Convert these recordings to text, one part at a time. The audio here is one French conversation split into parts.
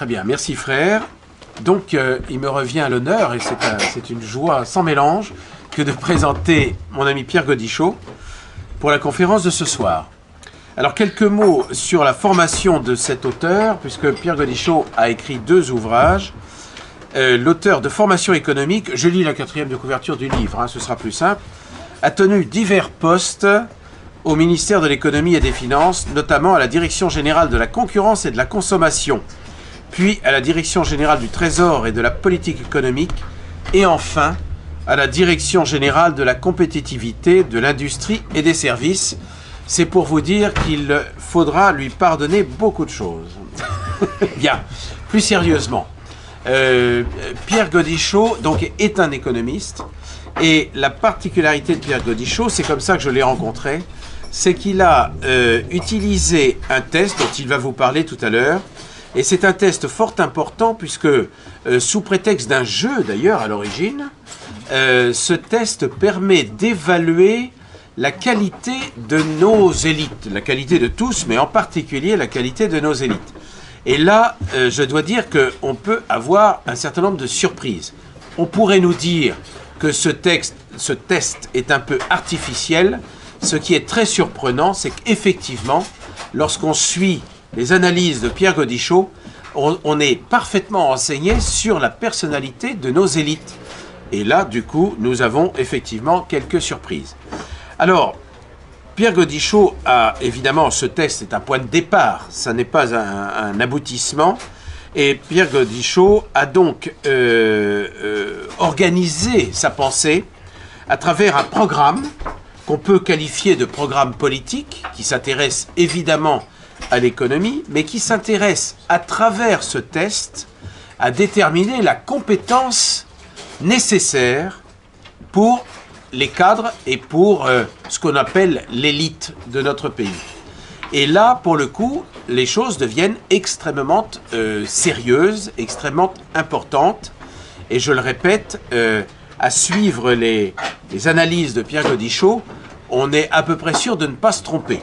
Très bien, merci frère. Donc il me revient à l'honneur, et c'est une joie sans mélange, que de présenter mon ami Pierre Gaudichaud pour la conférence de ce soir. Alors quelques mots sur la formation de cet auteur, puisque Pierre Gaudichaud a écrit 2 ouvrages. L'auteur de Formation économique, je lis la 4e de couverture du livre, ce sera plus simple, a tenu divers postes au ministère de l'économie et des finances, notamment à la direction générale de la concurrence et de la consommation, puis à la direction générale du Trésor et de la politique économique, et enfin à la direction générale de la compétitivité, de l'industrie et des services. C'est pour vous dire qu'il faudra lui pardonner beaucoup de choses. Bien, plus sérieusement, Pierre Gaudichaud donc, est un économiste, et la particularité de Pierre Gaudichaud, c'est comme ça que je l'ai rencontré, c'est qu'il a utilisé un test dont il va vous parler tout à l'heure, et c'est un test fort important puisque, sous prétexte d'un jeu d'ailleurs à l'origine, ce test permet d'évaluer la qualité de nos élites, la qualité de tous, mais en particulier la qualité de nos élites. Et là, je dois dire qu'on peut avoir un certain nombre de surprises. On pourrait nous dire que ce test est un peu artificiel. Ce qui est très surprenant, c'est qu'effectivement, lorsqu'on suit les analyses de Pierre Gaudichaud, on est parfaitement renseigné sur la personnalité de nos élites. Et là, du coup, nous avons effectivement quelques surprises. Alors, Pierre Gaudichaud a, évidemment, ce test est un point de départ, ça n'est pas un aboutissement. Et Pierre Gaudichaud a donc organisé sa pensée à travers un programme qu'on peut qualifier de programme politique, qui s'intéresse évidemment à l'économie, mais qui s'intéresse à travers ce test à déterminer la compétence nécessaire pour les cadres et pour ce qu'on appelle l'élite de notre pays. Et là, pour le coup, les choses deviennent extrêmement sérieuses, extrêmement importantes. Et je le répète, à suivre les analyses de Pierre Gaudichaud, on est à peu près sûr de ne pas se tromper.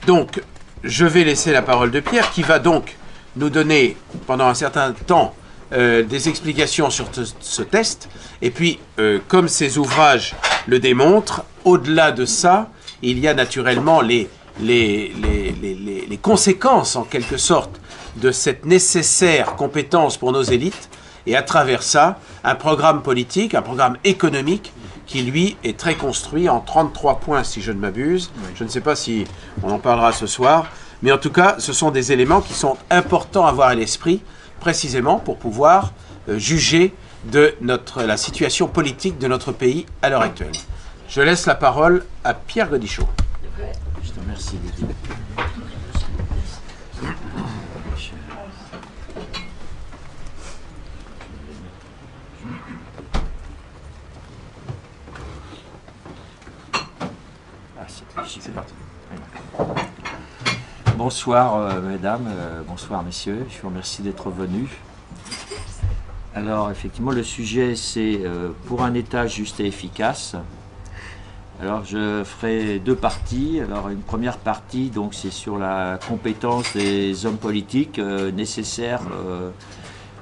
Donc, je vais laisser la parole de Pierre, qui va donc nous donner, pendant un certain temps, des explications sur ce test. Et puis, comme ses ouvrages le démontrent, au-delà de ça, il y a naturellement les conséquences, en quelque sorte, de cette nécessaire compétence pour nos élites, et à travers ça, un programme politique, un programme économique, qui lui est très construit en 33 points, si je ne m'abuse. Oui. Je ne sais pas si on en parlera ce soir, mais en tout cas, ce sont des éléments qui sont importants à avoir à l'esprit, précisément pour pouvoir juger de la situation politique de notre pays à l'heure actuelle. Je laisse la parole à Pierre Gaudichaud. Je te remercie, David. C'est parti. Bonsoir mesdames, bonsoir messieurs, je vous remercie d'être venus. Alors effectivement le sujet c'est pour un État juste et efficace. Alors je ferai 2 parties. Alors une première partie donc c'est sur la compétence des hommes politiques nécessaires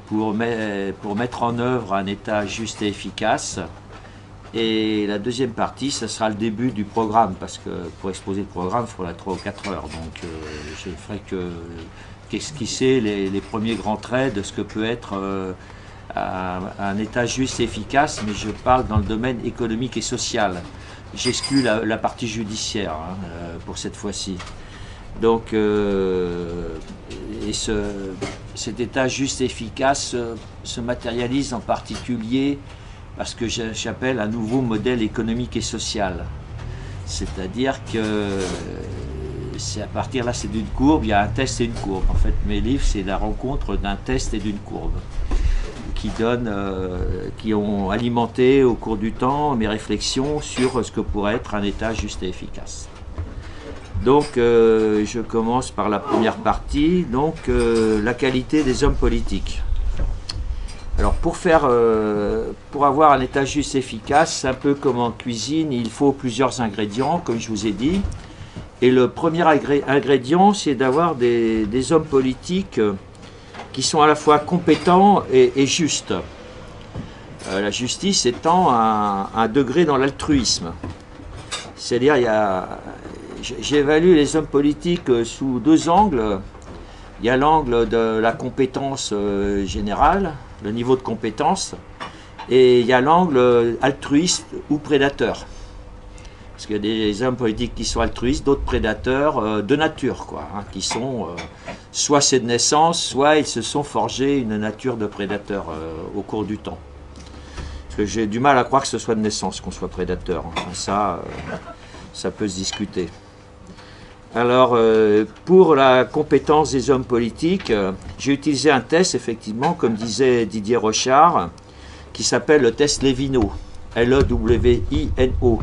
pour mettre en œuvre un État juste et efficace. Et la deuxième partie, ça sera le début du programme, parce que pour exposer le programme, il faudra 3 ou 4 heures. Donc je ferai qu'esquisser les premiers grands traits de ce que peut être un État juste et efficace, mais je parle dans le domaine économique et social. J'exclus la partie judiciaire pour cette fois-ci. Donc cet État juste et efficace se matérialise en particulier parce que j'appelle un nouveau modèle économique et social. C'est-à-dire que c'est à partir là, c'est d'une courbe, il y a un test et une courbe. En fait, mes livres, c'est la rencontre d'un test et d'une courbe qui ont alimenté au cours du temps mes réflexions sur ce que pourrait être un État juste et efficace. Donc, je commence par la première partie, donc la qualité des hommes politiques. Alors pour avoir un État juste et efficace, un peu comme en cuisine, il faut plusieurs ingrédients, comme je vous ai dit. Et le premier ingrédient, c'est d'avoir des hommes politiques qui sont à la fois compétents et justes. La justice étant un degré dans l'altruisme. C'est-à-dire, j'évalue les hommes politiques sous deux angles. Il y a l'angle de la compétence générale, le niveau de compétence, et il y a l'angle altruiste ou prédateur. Parce qu'il y a des hommes politiques qui sont altruistes, d'autres prédateurs de nature, quoi, hein, qui sont, soit c'est de naissance, soit ils se sont forgés une nature de prédateur au cours du temps. Parce que j'ai du mal à croire que ce soit de naissance qu'on soit prédateur. Enfin, ça peut se discuter. Alors, pour la compétence des hommes politiques, j'ai utilisé un test, effectivement, comme disait Didier Rochard, qui s'appelle le test Levino, L-E-W-I-N-O.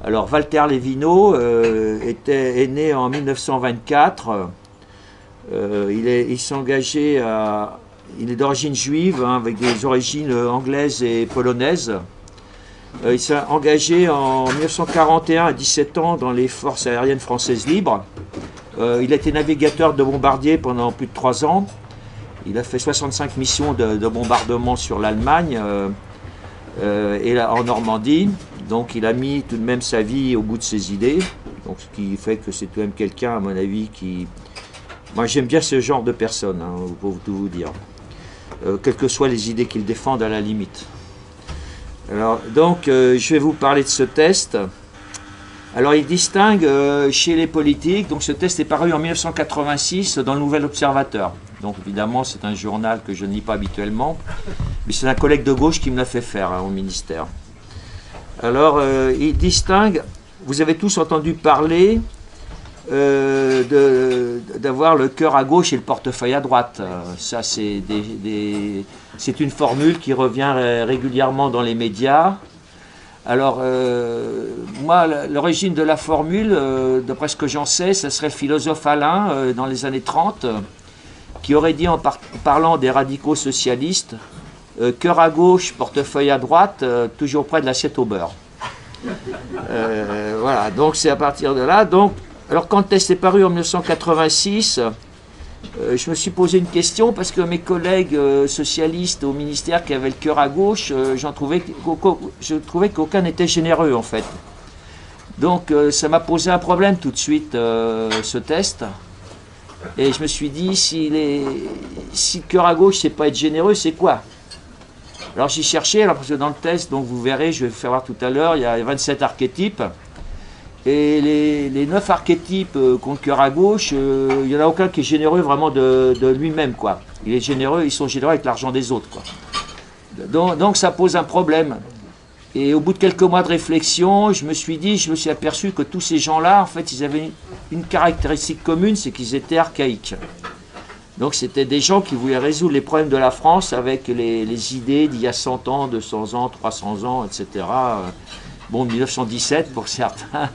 Alors, Walter Levino est né en 1924. Il s'est engagé à... Il est d'origine juive, hein, avec des origines anglaises et polonaises. Il s'est engagé en 1941 à 17 ans dans les forces aériennes françaises libres. Il a été navigateur de bombardier pendant plus de 3 ans. Il a fait 65 missions de bombardement sur l'Allemagne et en Normandie. Donc il a mis tout de même sa vie au bout de ses idées. Donc, ce qui fait que c'est tout de même quelqu'un, à mon avis, qui... Moi j'aime bien ce genre de personnes, hein, pour tout vous dire. Quelles que soient les idées qu'ils défendent à la limite. Alors, donc, je vais vous parler de ce test. Alors, il distingue chez les politiques, donc ce test est paru en 1986 dans le Nouvel Observateur. Donc, évidemment, c'est un journal que je ne lis pas habituellement, mais c'est un collègue de gauche qui me l'a fait faire, hein, au ministère. Alors, il distingue, vous avez tous entendu parler d'avoir le cœur à gauche et le portefeuille à droite. Ça, c'est une formule qui revient régulièrement dans les médias. Alors, moi, l'origine de la formule, d'après ce que j'en sais, ce serait le philosophe Alain, dans les années 30, qui aurait dit, en parlant des radicaux socialistes, cœur à gauche, portefeuille à droite, toujours près de l'assiette au beurre. Voilà, donc c'est à partir de là. Donc, alors, quand le test est paru en 1986, je me suis posé une question parce que mes collègues socialistes au ministère qui avaient le cœur à gauche, je trouvais qu'aucun n'était généreux, en fait. Donc, ça m'a posé un problème tout de suite, ce test. Et je me suis dit, si le cœur à gauche, c'est pas être généreux, c'est quoi? Alors, j'ai cherché, alors, parce que dans le test, donc vous verrez, je vais vous faire voir tout à l'heure, il y a 27 archétypes. Et les 9 archétypes qu'ont le cœur à gauche, il n'y en a aucun qui est généreux vraiment de lui-même, quoi. Il est généreux, ils sont généreux avec l'argent des autres, quoi. Donc ça pose un problème. Et au bout de quelques mois de réflexion, je me suis aperçu que tous ces gens-là, en fait, ils avaient une caractéristique commune, c'est qu'ils étaient archaïques. Donc c'était des gens qui voulaient résoudre les problèmes de la France avec les idées d'il y a 100 ans, 200 ans, 300 ans, etc. Bon, 1917 pour certains,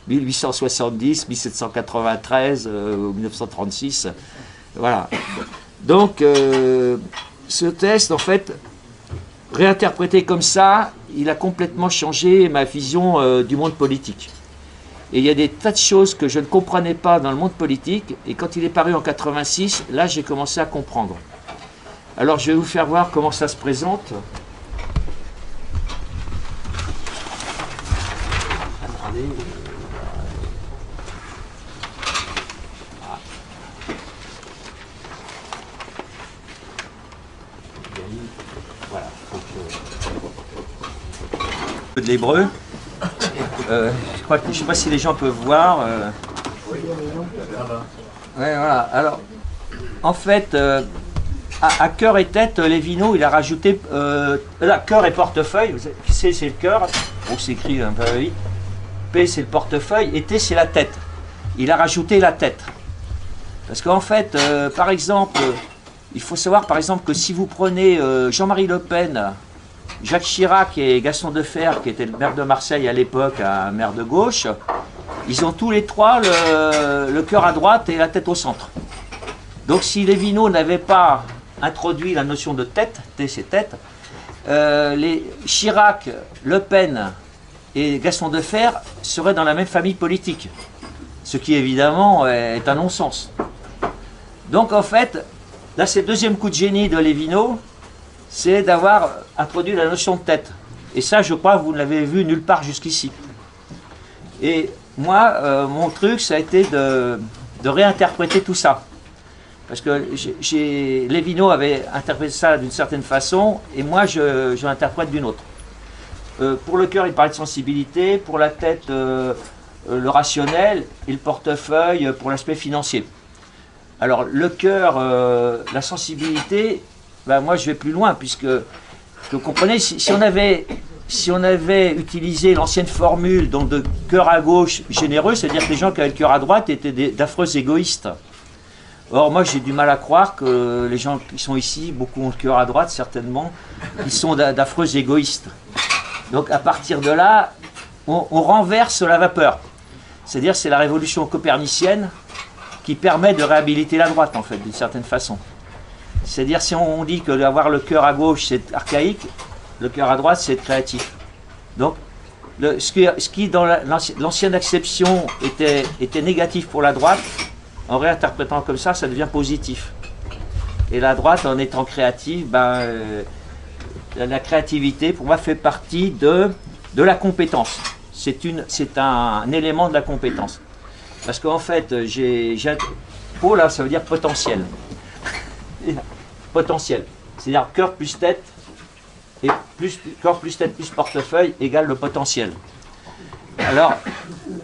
1870, 1793, 1936, voilà. Donc, ce test, en fait, réinterprété comme ça, il a complètement changé ma vision du monde politique. Et il y a des tas de choses que je ne comprenais pas dans le monde politique, et quand il est paru en 86, là, j'ai commencé à comprendre. Alors, je vais vous faire voir comment ça se présente. Voilà. De l'hébreu. Je ne sais pas si les gens peuvent voir. Ouais, voilà. Alors, en fait, à cœur et tête, Levino, il a rajouté là, cœur et portefeuille. C, c'est le cœur. Oh, c'est écrit un peu vite. P, c'est le portefeuille. Et T, c'est la tête. Il a rajouté la tête. Parce qu'en fait, par exemple, il faut savoir, par exemple, que si vous prenez Jean-Marie Le Pen, Jacques Chirac et Gaston Defferre, qui était le maire de Marseille à l'époque, un maire de gauche, ils ont tous les trois le cœur à droite et la tête au centre. Donc si Levino n'avait pas introduit la notion de tête, T c'est tête, les Chirac, Le Pen et Gaston Defferre seraient dans la même famille politique. Ce qui évidemment est un non-sens. Donc en fait, là c'est le deuxième coup de génie de Lévineau, c'est d'avoir introduit la notion de tête. Et ça, je crois, vous ne l'avez vu nulle part jusqu'ici. Et moi, mon truc, ça a été de réinterpréter tout ça. Parce que Lévineau avait interprété ça d'une certaine façon, et moi, je l'interprète d'une autre. Pour le cœur, il parlait de sensibilité, pour la tête, le rationnel, et le portefeuille pour l'aspect financier. Alors, le cœur, la sensibilité, ben, moi, je vais plus loin, puisque vous comprenez, si on avait utilisé l'ancienne formule donc de cœur à gauche généreux, c'est-à-dire que les gens qui avaient le cœur à droite étaient d'affreux égoïstes. Or, moi, j'ai du mal à croire que les gens qui sont ici, beaucoup ont le cœur à droite, certainement, ils sont d'affreux égoïstes. Donc, à partir de là, on renverse la vapeur. C'est-à-dire c'est la révolution copernicienne qui permet de réhabiliter la droite, en fait, d'une certaine façon. C'est-à-dire, si on dit que d'avoir le cœur à gauche, c'est archaïque, le cœur à droite, c'est créatif. Donc, ce qui dans l'ancienne acception était négatif pour la droite, en réinterprétant comme ça devient positif. Et la droite, en étant créative, la créativité, pour moi, fait partie de la compétence. C'est un élément de la compétence. Parce qu'en fait, Pau, là, ça veut dire potentiel. Potentiel. C'est-à-dire cœur plus tête, et corps plus tête plus portefeuille égale le potentiel. Alors,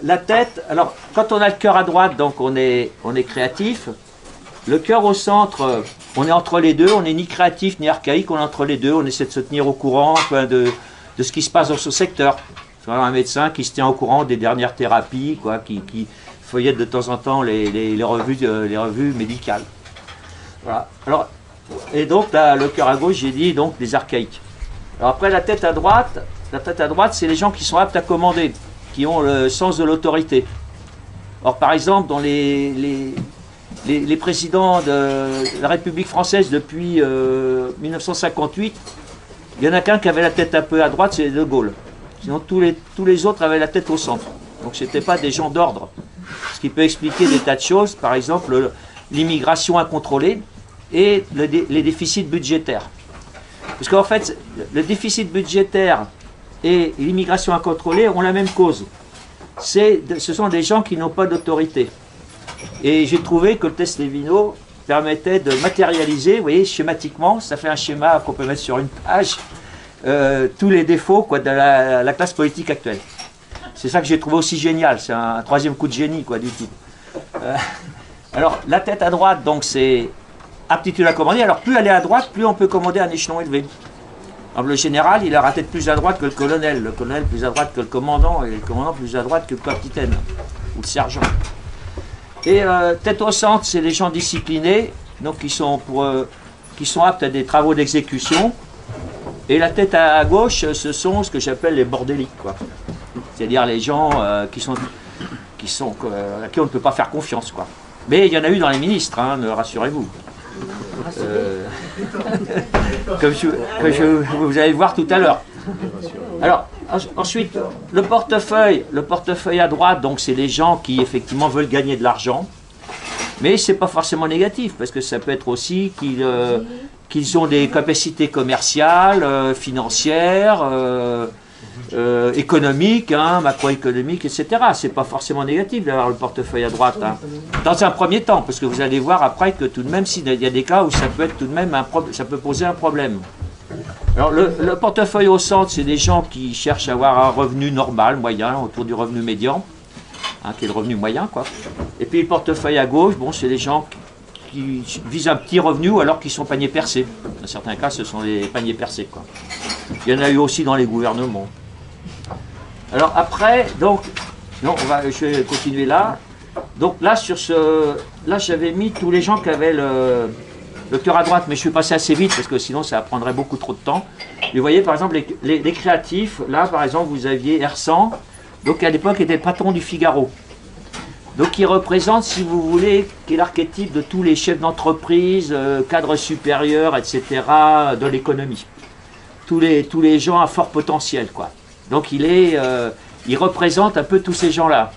la tête, alors quand on a le cœur à droite, donc on est créatif. Le cœur au centre, on est entre les deux, on n'est ni créatif ni archaïque, on est entre les deux, on essaie de se tenir au courant de ce qui se passe dans ce secteur. C'est un médecin qui se tient au courant des dernières thérapies, quoi, qui feuillette de temps en temps les revues médicales. Voilà. Alors, et donc là, le cœur à gauche, j'ai dit donc des archaïques. Alors après la tête à droite, c'est les gens qui sont aptes à commander, qui ont le sens de l'autorité. Or par exemple, dans les présidents de la République française depuis 1958, il y en a qu'un qui avait la tête un peu à droite, c'est De Gaulle. Sinon tous les autres avaient la tête au centre. Donc ce n'étaient pas des gens d'ordre. Ce qui peut expliquer des tas de choses, par exemple l'immigration incontrôlée et les déficits budgétaires. Parce qu'en fait, le déficit budgétaire et l'immigration incontrôlée ont la même cause. Ce sont des gens qui n'ont pas d'autorité. Et j'ai trouvé que le test Lévineau permettait de matérialiser, vous voyez, schématiquement, ça fait un schéma qu'on peut mettre sur une page, tous les défauts quoi, de la classe politique actuelle. C'est ça que j'ai trouvé aussi génial, c'est un troisième coup de génie quoi, du type. Alors, la tête à droite, donc c'est aptitude à commander. Alors, plus elle est à droite, plus on peut commander à un échelon élevé. Alors, le général, il a la tête plus à droite que le colonel plus à droite que le commandant, et le commandant plus à droite que le capitaine, ou le sergent. Et tête au centre, c'est les gens disciplinés, donc qui sont aptes à des travaux d'exécution. Et la tête à gauche, ce sont ce que j'appelle les bordéliques, quoi. C'est-à-dire les gens à qui on ne peut pas faire confiance, quoi. Mais il y en a eu dans les ministres, hein, rassurez-vous. Comme vous allez le voir tout à l'heure. Alors, ensuite, le portefeuille à droite, donc c'est les gens qui effectivement veulent gagner de l'argent, mais c'est pas forcément négatif, parce que ça peut être aussi qu'ils ont des capacités commerciales, financières, économiques, hein, macroéconomiques, etc. C'est pas forcément négatif d'avoir le portefeuille à droite, hein. Dans un premier temps, parce que vous allez voir après que tout de même, s'il y a des cas où ça peut être tout de même ça peut poser un problème. Alors le portefeuille au centre, c'est des gens qui cherchent à avoir un revenu normal, moyen, autour du revenu médian, hein, qui est le revenu moyen, quoi. Et puis le portefeuille à gauche, bon, c'est les gens qui visent un petit revenu ou alors qui sont paniers percés. Dans certains cas, ce sont les paniers percés, quoi. Il y en a eu aussi dans les gouvernements. Alors après, donc, non, je vais continuer là. Donc là, là j'avais mis tous les gens qui avaient le cœur à droite, mais je suis passé assez vite parce que sinon ça prendrait beaucoup trop de temps. Et vous voyez par exemple les créatifs, là par exemple vous aviez Hersant, donc à l'époque était le patron du Figaro. Donc il représente, si vous voulez, qui est l'archétype de tous les chefs d'entreprise, cadres supérieurs, etc. de l'économie. Tous les gens à fort potentiel, quoi. Donc il représente un peu tous ces gens-là.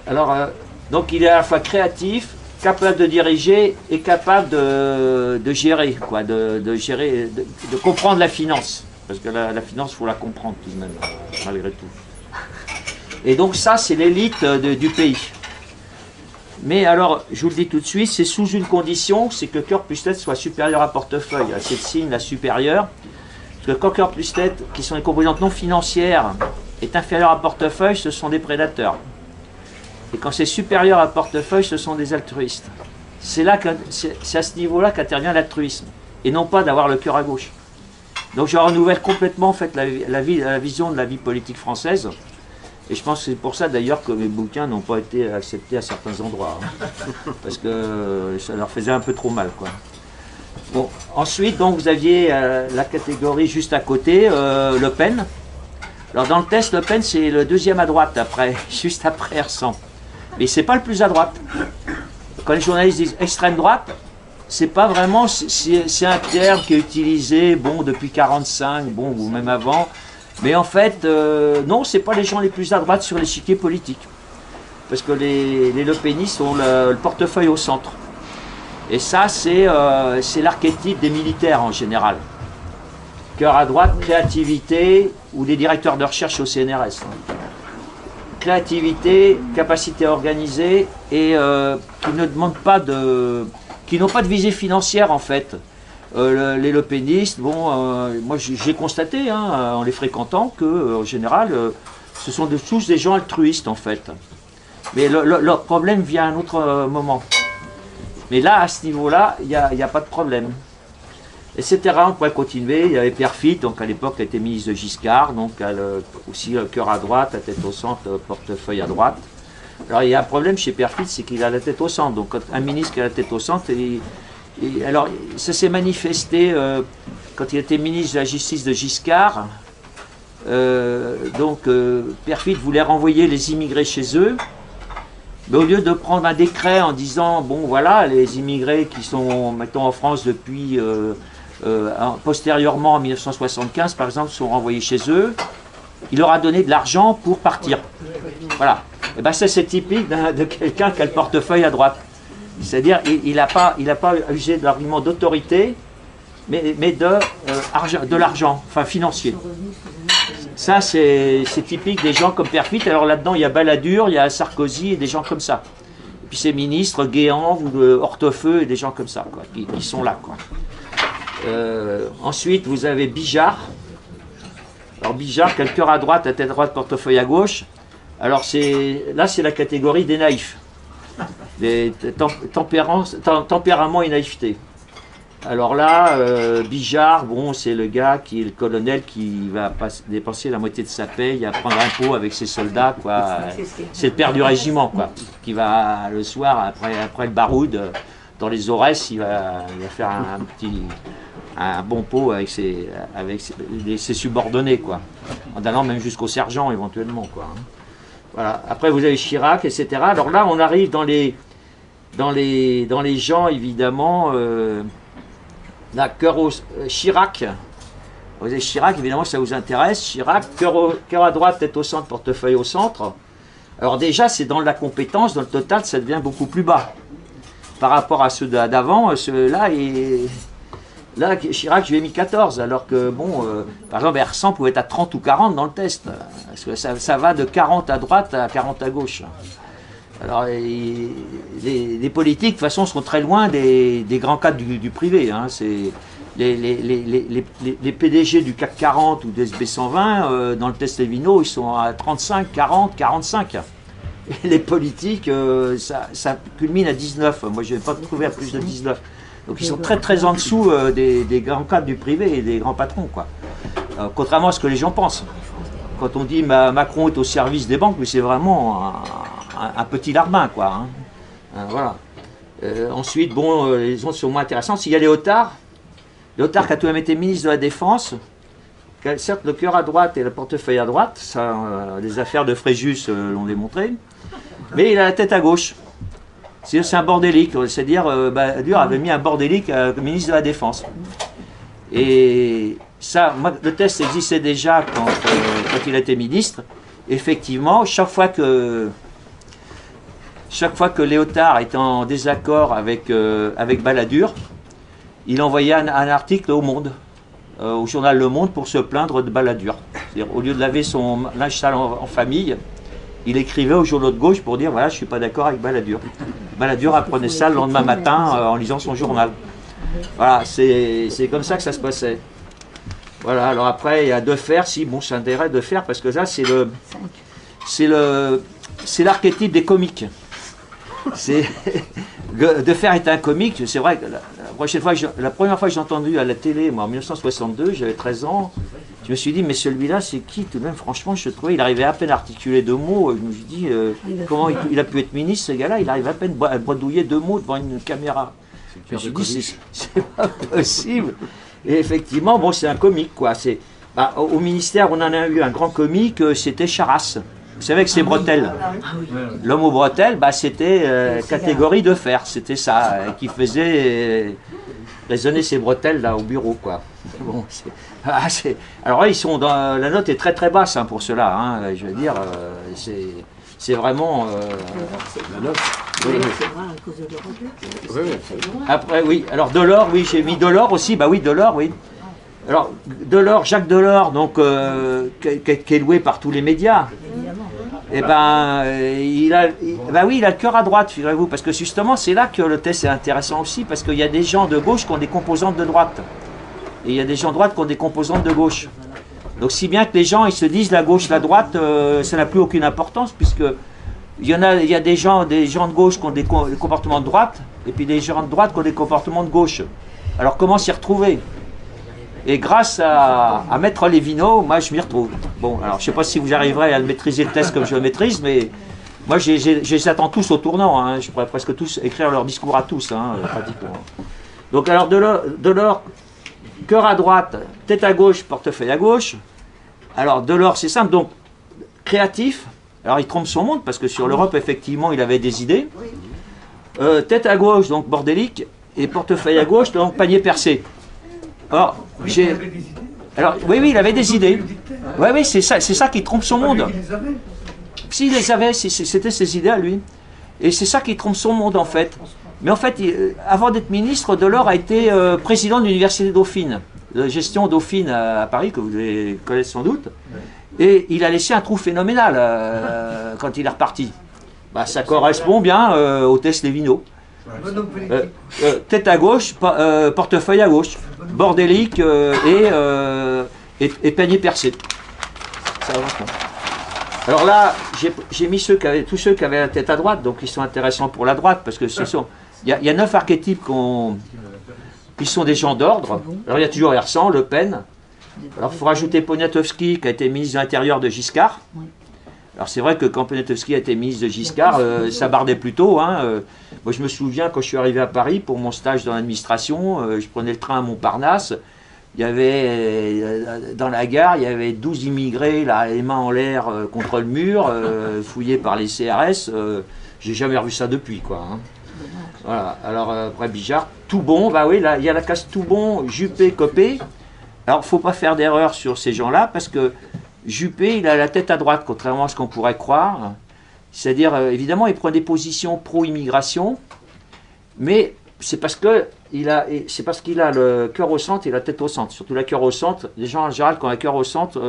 Alors, donc il est à la fois créatif, capable de diriger et capable de gérer, quoi, de gérer, de comprendre la finance. Parce que la finance, il faut la comprendre tout de même, malgré tout. Et donc ça, c'est l'élite du pays. Mais alors, je vous le dis tout de suite, c'est sous une condition, c'est que cœur plus tête soit supérieur à portefeuille. C'est le signe, la supérieure. Parce que quand cœur plus tête, qui sont les composantes non financières, est inférieur à portefeuille, ce sont des prédateurs. Et quand c'est supérieur à portefeuille, ce sont des altruistes. C'est à ce niveau-là qu'intervient l'altruisme. Et non pas d'avoir le cœur à gauche. Donc je renouvelle complètement en fait, la vision de la vie politique française. Et je pense que c'est pour ça d'ailleurs que mes bouquins n'ont pas été acceptés à certains endroits. Hein. Parce que ça leur faisait un peu trop mal, quoi. Bon, ensuite, donc, vous aviez la catégorie juste à côté, Le Pen. Alors dans le test, Le Pen c'est le deuxième à droite, juste après Hersant. Mais c'est pas le plus à droite. Quand les journalistes disent extrême droite, c'est pas vraiment, c'est un terme qui est utilisé, bon, depuis 45, bon, ou même avant. Mais en fait, non, c'est pas les gens les plus à droite sur l'échiquier politique. Parce que les Le Penistes ont le portefeuille au centre. Et ça, c'est l'archétype des militaires en général. Cœur à droite, créativité, ou des directeurs de recherche au CNRS. Créativité, capacité à organiser, et qui ne demandent pas qui n'ont pas de visée financière en fait. Les Le Penistes, bon, moi j'ai constaté hein, en les fréquentant que en général, ce sont tous des gens altruistes en fait. Mais leur problème vient à un autre moment. Mais là, à ce niveau-là, il n'y a pas de problème. Etc. On pourrait continuer. Il y avait Pierre Fitt, donc à l'époque, il était ministre de Giscard, donc aussi le cœur à droite, la tête au centre, portefeuille à droite. Alors il y a un problème chez Pierre Fitt, c'est qu'il a la tête au centre. Donc un ministre qui a la tête au centre, alors ça s'est manifesté quand il était ministre de la Justice de Giscard. Pierre Fitt voulait renvoyer les immigrés chez eux. Mais au lieu de prendre un décret en disant, bon voilà, les immigrés qui sont maintenant en France depuis, postérieurement en 1975 par exemple, sont renvoyés chez eux, il leur a donné de l'argent pour partir. Voilà. Et bien ça c'est typique de quelqu'un qui a le portefeuille à droite. C'est-à-dire il n'a pas usé de l'argument d'autorité, mais de l'argent, enfin financier. Ça, c'est typique des gens comme Pierre Fitt. Alors là-dedans, il y a Balladur, il y a Sarkozy et des gens comme ça. Et puis ces ministres, Guéant, Hortefeux et des gens comme ça, quoi, qui sont là. Quoi. Ensuite, vous avez Bijard. Alors Bijard, quel cœur à droite, la tête droite, portefeuille à gauche. Alors là, c'est la catégorie des naïfs. Des tempérament et naïveté. Alors là, Bijard, bon, c'est le gars qui est le colonel qui va dépenser la moitié de sa paye à prendre un pot avec ses soldats, quoi. C'est le père du régiment, quoi. Qui va le soir, après le baroud, dans les Aurès, il va faire un bon pot avec ses subordonnés, quoi. En allant même jusqu'au sergent, éventuellement, quoi. Voilà. Après, vous avez Chirac, etc. Alors là, on arrive dans les gens, évidemment... Là, Chirac, vous avez Chirac, évidemment ça vous intéresse, Chirac, cœur à droite, tête au centre, portefeuille au centre. Alors déjà, c'est dans la compétence, dans le total, ça devient beaucoup plus bas. Par rapport à ceux d'avant, ceux-là, là, Chirac, je lui ai mis 14, alors que, bon, par exemple, Hersant pouvait être à 30 ou 40 dans le test, parce que ça va de 40 à droite à 40 à gauche. Alors, les politiques, de toute façon, sont très loin des grands cadres du privé. Hein. Les PDG du CAC 40 ou des SB 120, dans le test Levino, ils sont à 35, 40, 45. Et les politiques, ça culmine à 19. Moi, je n'ai pas trouvé à plus de 19. Donc, ils sont très, très en dessous des grands cadres du privé et des grands patrons, quoi. Contrairement à ce que les gens pensent. Quand on dit Macron est au service des banques, mais c'est vraiment un petit larbin, quoi. Hein. Voilà. Ensuite, bon, les autres sont moins intéressants. S'il y a Léotard qui a tout de même été ministre de la Défense, qui a certes le cœur à droite et le portefeuille à droite, ça, les affaires de Fréjus l'ont démontré, mais il a la tête à gauche. C'est un bordélique, c'est-à-dire, Balladur avait mis un bordélique ministre de la Défense. Et ça, moi, le test existait déjà quand il était ministre. Effectivement, chaque fois chaque fois que Léotard était en désaccord avec, avec Balladur, il envoyait un article au Monde, au journal Le Monde, pour se plaindre de Balladur. C'est-à-dire, au lieu de laver son linge sale en famille, il écrivait aux journaux de gauche pour dire voilà, je ne suis pas d'accord avec Balladur. Balladur apprenait ça le lendemain matin en lisant son journal. Voilà, c'est comme ça que ça se passait. Voilà, alors après, il y a Defer, si, bon, c'est intérêt de faire parce que là, c'est l'archétype des comiques. Defer est un comique, c'est vrai que la première fois que j'ai entendu à la télé, moi en 1962, j'avais 13 ans, je me suis dit, mais celui-là, c'est qui tout de même? Franchement, je trouvais, il arrivait à peine à articuler 2 mots. Je me suis dit, comment il a pu être ministre, ce gars-là? Il arrive à peine à bredouiller 2 mots devant une caméra. Je me suis dit, c'est pas possible. Et effectivement, bon, c'est un comique, quoi. Bah, au ministère, on en a eu un grand comique, c'était Charras. Vous savez que c'est bretelles. L'homme aux bretelles, bah, c'était catégorie de fer. C'était ça, qui faisait résonner ses bretelles là, au bureau, quoi. Bon, alors là, ils sont dans, la note est très très basse hein, pour cela. Hein, je veux dire, c'est vraiment la note. Oui. Après, oui. Alors Delors, oui, j'ai mis Delors aussi. Bah oui, Delors, oui. Alors Delors, Jacques Delors, donc qui est loué par tous les médias. Et ben, il a le cœur à droite, figurez-vous, parce que justement, c'est là que le test est intéressant aussi, parce qu'il y a des gens de gauche qui ont des composantes de droite. Et il y a des gens de droite qui ont des composantes de gauche. Donc si bien que les gens ils se disent la gauche, la droite, ça n'a plus aucune importance, puisque il y a des gens de gauche qui ont des comportements de droite, et puis des gens de droite qui ont des comportements de gauche. Alors comment s'y retrouver? Et grâce à Maître Lévineau, moi je m'y retrouve. Bon, alors je ne sais pas si vous arriverez à le maîtriser le test comme je le maîtrise, mais moi je les attends tous au tournant. Hein. Je pourrais presque tous écrire leur discours à tous, hein, pratiquement. Donc alors Delors, cœur à droite, tête à gauche, portefeuille à gauche. Alors Delors, c'est simple, donc créatif. Alors il trompe son monde, parce que sur l'Europe, effectivement, il avait des idées. Tête à gauche, donc bordélique, et portefeuille à gauche, donc panier percé. Alors, oui, il avait des idées. Oui, c'est ça qui trompe son monde. S'il les avait, c'était ses idées à lui. Et c'est ça qui trompe son monde, en fait. Mais en fait, avant d'être ministre, Delors a été président de l'Université Dauphine, de gestion Dauphine à Paris, que vous devez connaître sans doute. Et il a laissé un trou phénoménal quand il est reparti. Bah, ça correspond bien au test Lévineau. Tête à gauche, portefeuille à gauche, bordélique et panier percé. Ça avance. Alors là, j'ai mis tous ceux qui avaient la tête à droite, donc ils sont intéressants pour la droite, parce que il y a 9 archétypes qui sont des gens d'ordre. Alors il y a toujours Hersan, Le Pen. Alors il faut rajouter Poniatowski, qui a été ministre de l'Intérieur de Giscard. Alors c'est vrai que quand Poniatowski a été ministre de Giscard, ça bardait plutôt. Hein. Moi je me souviens quand je suis arrivé à Paris pour mon stage dans l'administration, je prenais le train à Montparnasse. Il y avait dans la gare, il y avait 12 immigrés, là, les mains en l'air contre le mur, fouillés par les CRS. J'ai jamais revu ça depuis, quoi. Hein. Voilà. Alors après Bijard, Toubon, bah oui, là il y a la case Toubon, Juppé, Copé. Alors il ne faut pas faire d'erreur sur ces gens-là parce que Juppé, il a la tête à droite, contrairement à ce qu'on pourrait croire. C'est-à-dire, évidemment, il prend des positions pro-immigration, mais c'est parce qu'il a le cœur au centre et la tête au centre. Surtout la cœur au centre. Les gens, en général, qui ont un cœur au centre,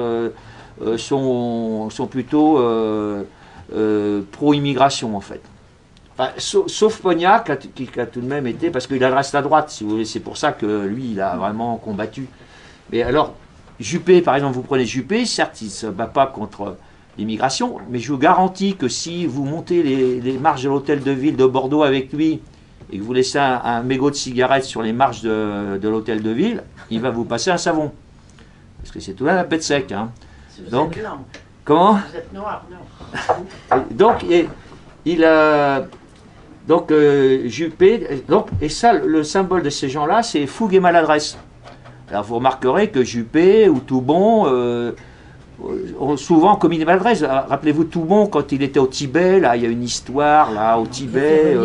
sont plutôt pro-immigration, en fait. Enfin, sauf Pognac, qui a tout de même été, parce qu'il reste à droite, si vous voulez. C'est pour ça que lui, il a vraiment combattu. Mais alors, Juppé, par exemple, vous prenez Juppé, certes, il ne se bat pas contre l'immigration, mais je vous garantis que si vous montez les marches de l'hôtel de ville de Bordeaux avec lui et que vous laissez un mégot de cigarette sur les marches de l'hôtel de ville, il va vous passer un savon. Parce que c'est tout là la pète sec. Hein. Donc, comment? Vous êtes noir, non. Donc, Juppé, et ça, le symbole de ces gens-là, c'est fougue et maladresse. Alors vous remarquerez que Juppé ou Toubon ont souvent commis des maladresses. Rappelez-vous Toubon, quand il était au Tibet, là il y a une histoire, là au Tibet,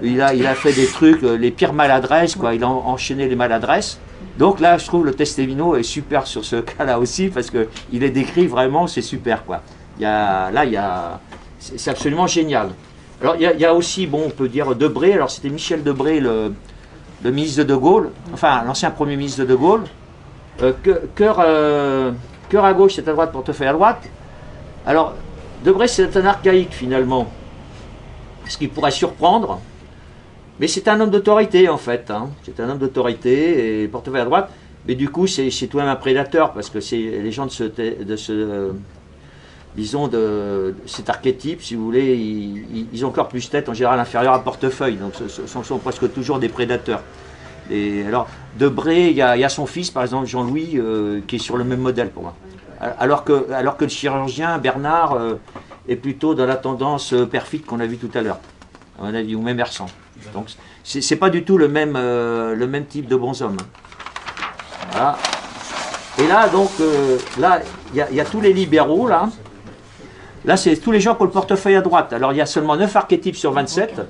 il a fait des trucs, les pires maladresses, quoi. Il a enchaîné les maladresses. Donc là, je trouve le test Lévineau est super sur ce cas-là aussi, parce qu'il est décrit vraiment, c'est super, quoi. C'est absolument génial. Alors il y a aussi, bon, on peut dire Debré. Alors c'était Michel Debré, le ministre de De Gaulle, enfin l'ancien Premier ministre de De Gaulle. Cœur à gauche, c'est à droite, portefeuille à droite. Alors, Debré, c'est un archaïque finalement, ce qui pourrait surprendre, mais c'est un homme d'autorité en fait. Hein. C'est un homme d'autorité et portefeuille à droite, mais du coup, c'est tout de même un prédateur parce que c'est les gens disons, de cet archétype, si vous voulez, ils ont encore plus tête en général inférieure à portefeuille, donc ce sont presque toujours des prédateurs. Et alors, Debré, il y a son fils, par exemple, Jean-Louis, qui est sur le même modèle pour moi. Alors que le chirurgien, Bernard, est plutôt dans la tendance perfide qu'on a vu tout à l'heure, à mon avis, ou même Hersan. Donc, c'est pas du tout le même type de bonshommes. Voilà. Et là, donc, là, il y a tous les libéraux, là. Là, c'est tous les gens qui ont le portefeuille à droite. Alors, il y a seulement 9 archétypes sur 27.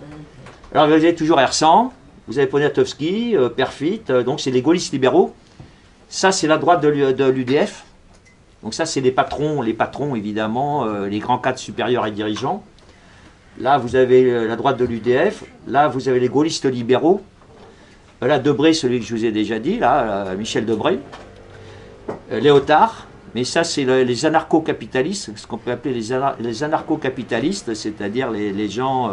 Alors, vous avez toujours Hersan. Vous avez Poniatowski, Perfit, donc c'est les gaullistes libéraux. Ça, c'est la droite de l'UDF. Donc ça, c'est les patrons évidemment, les grands cadres supérieurs et dirigeants. Là, vous avez la droite de l'UDF. Là, vous avez les gaullistes libéraux. Là, Debré, celui que je vous ai déjà dit, là, Michel Debré. Léotard. Mais ça, c'est les anarcho-capitalistes, ce qu'on peut appeler les anarcho-capitalistes, c'est-à-dire les gens...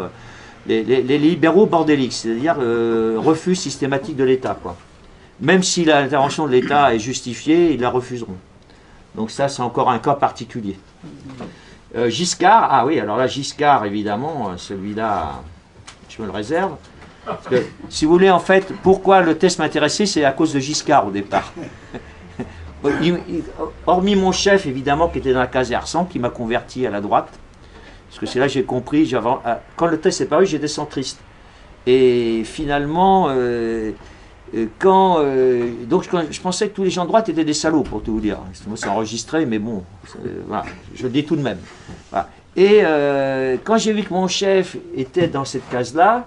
Les libéraux bordéliques, c'est-à-dire refus systématique de l'État, quoi. Même si l'intervention de l'État est justifiée, ils la refuseront. Donc ça, c'est encore un cas particulier. Giscard, ah oui, alors là, Giscard, évidemment, celui-là, je me le réserve. Parce que, si vous voulez, en fait, pourquoi le test m'intéressait, c'est à cause de Giscard au départ. Hormis mon chef, évidemment, qui était dans la case Hersan, qui m'a converti à la droite. Parce que c'est là que j'ai compris, quand le test est paru, j'étais centriste. Et finalement, donc je pensais que tous les gens de droite étaient des salauds, pour tout vous dire. Moi, c'est enregistré, mais bon, voilà, je le dis tout de même. Voilà. Et quand j'ai vu que mon chef était dans cette case-là,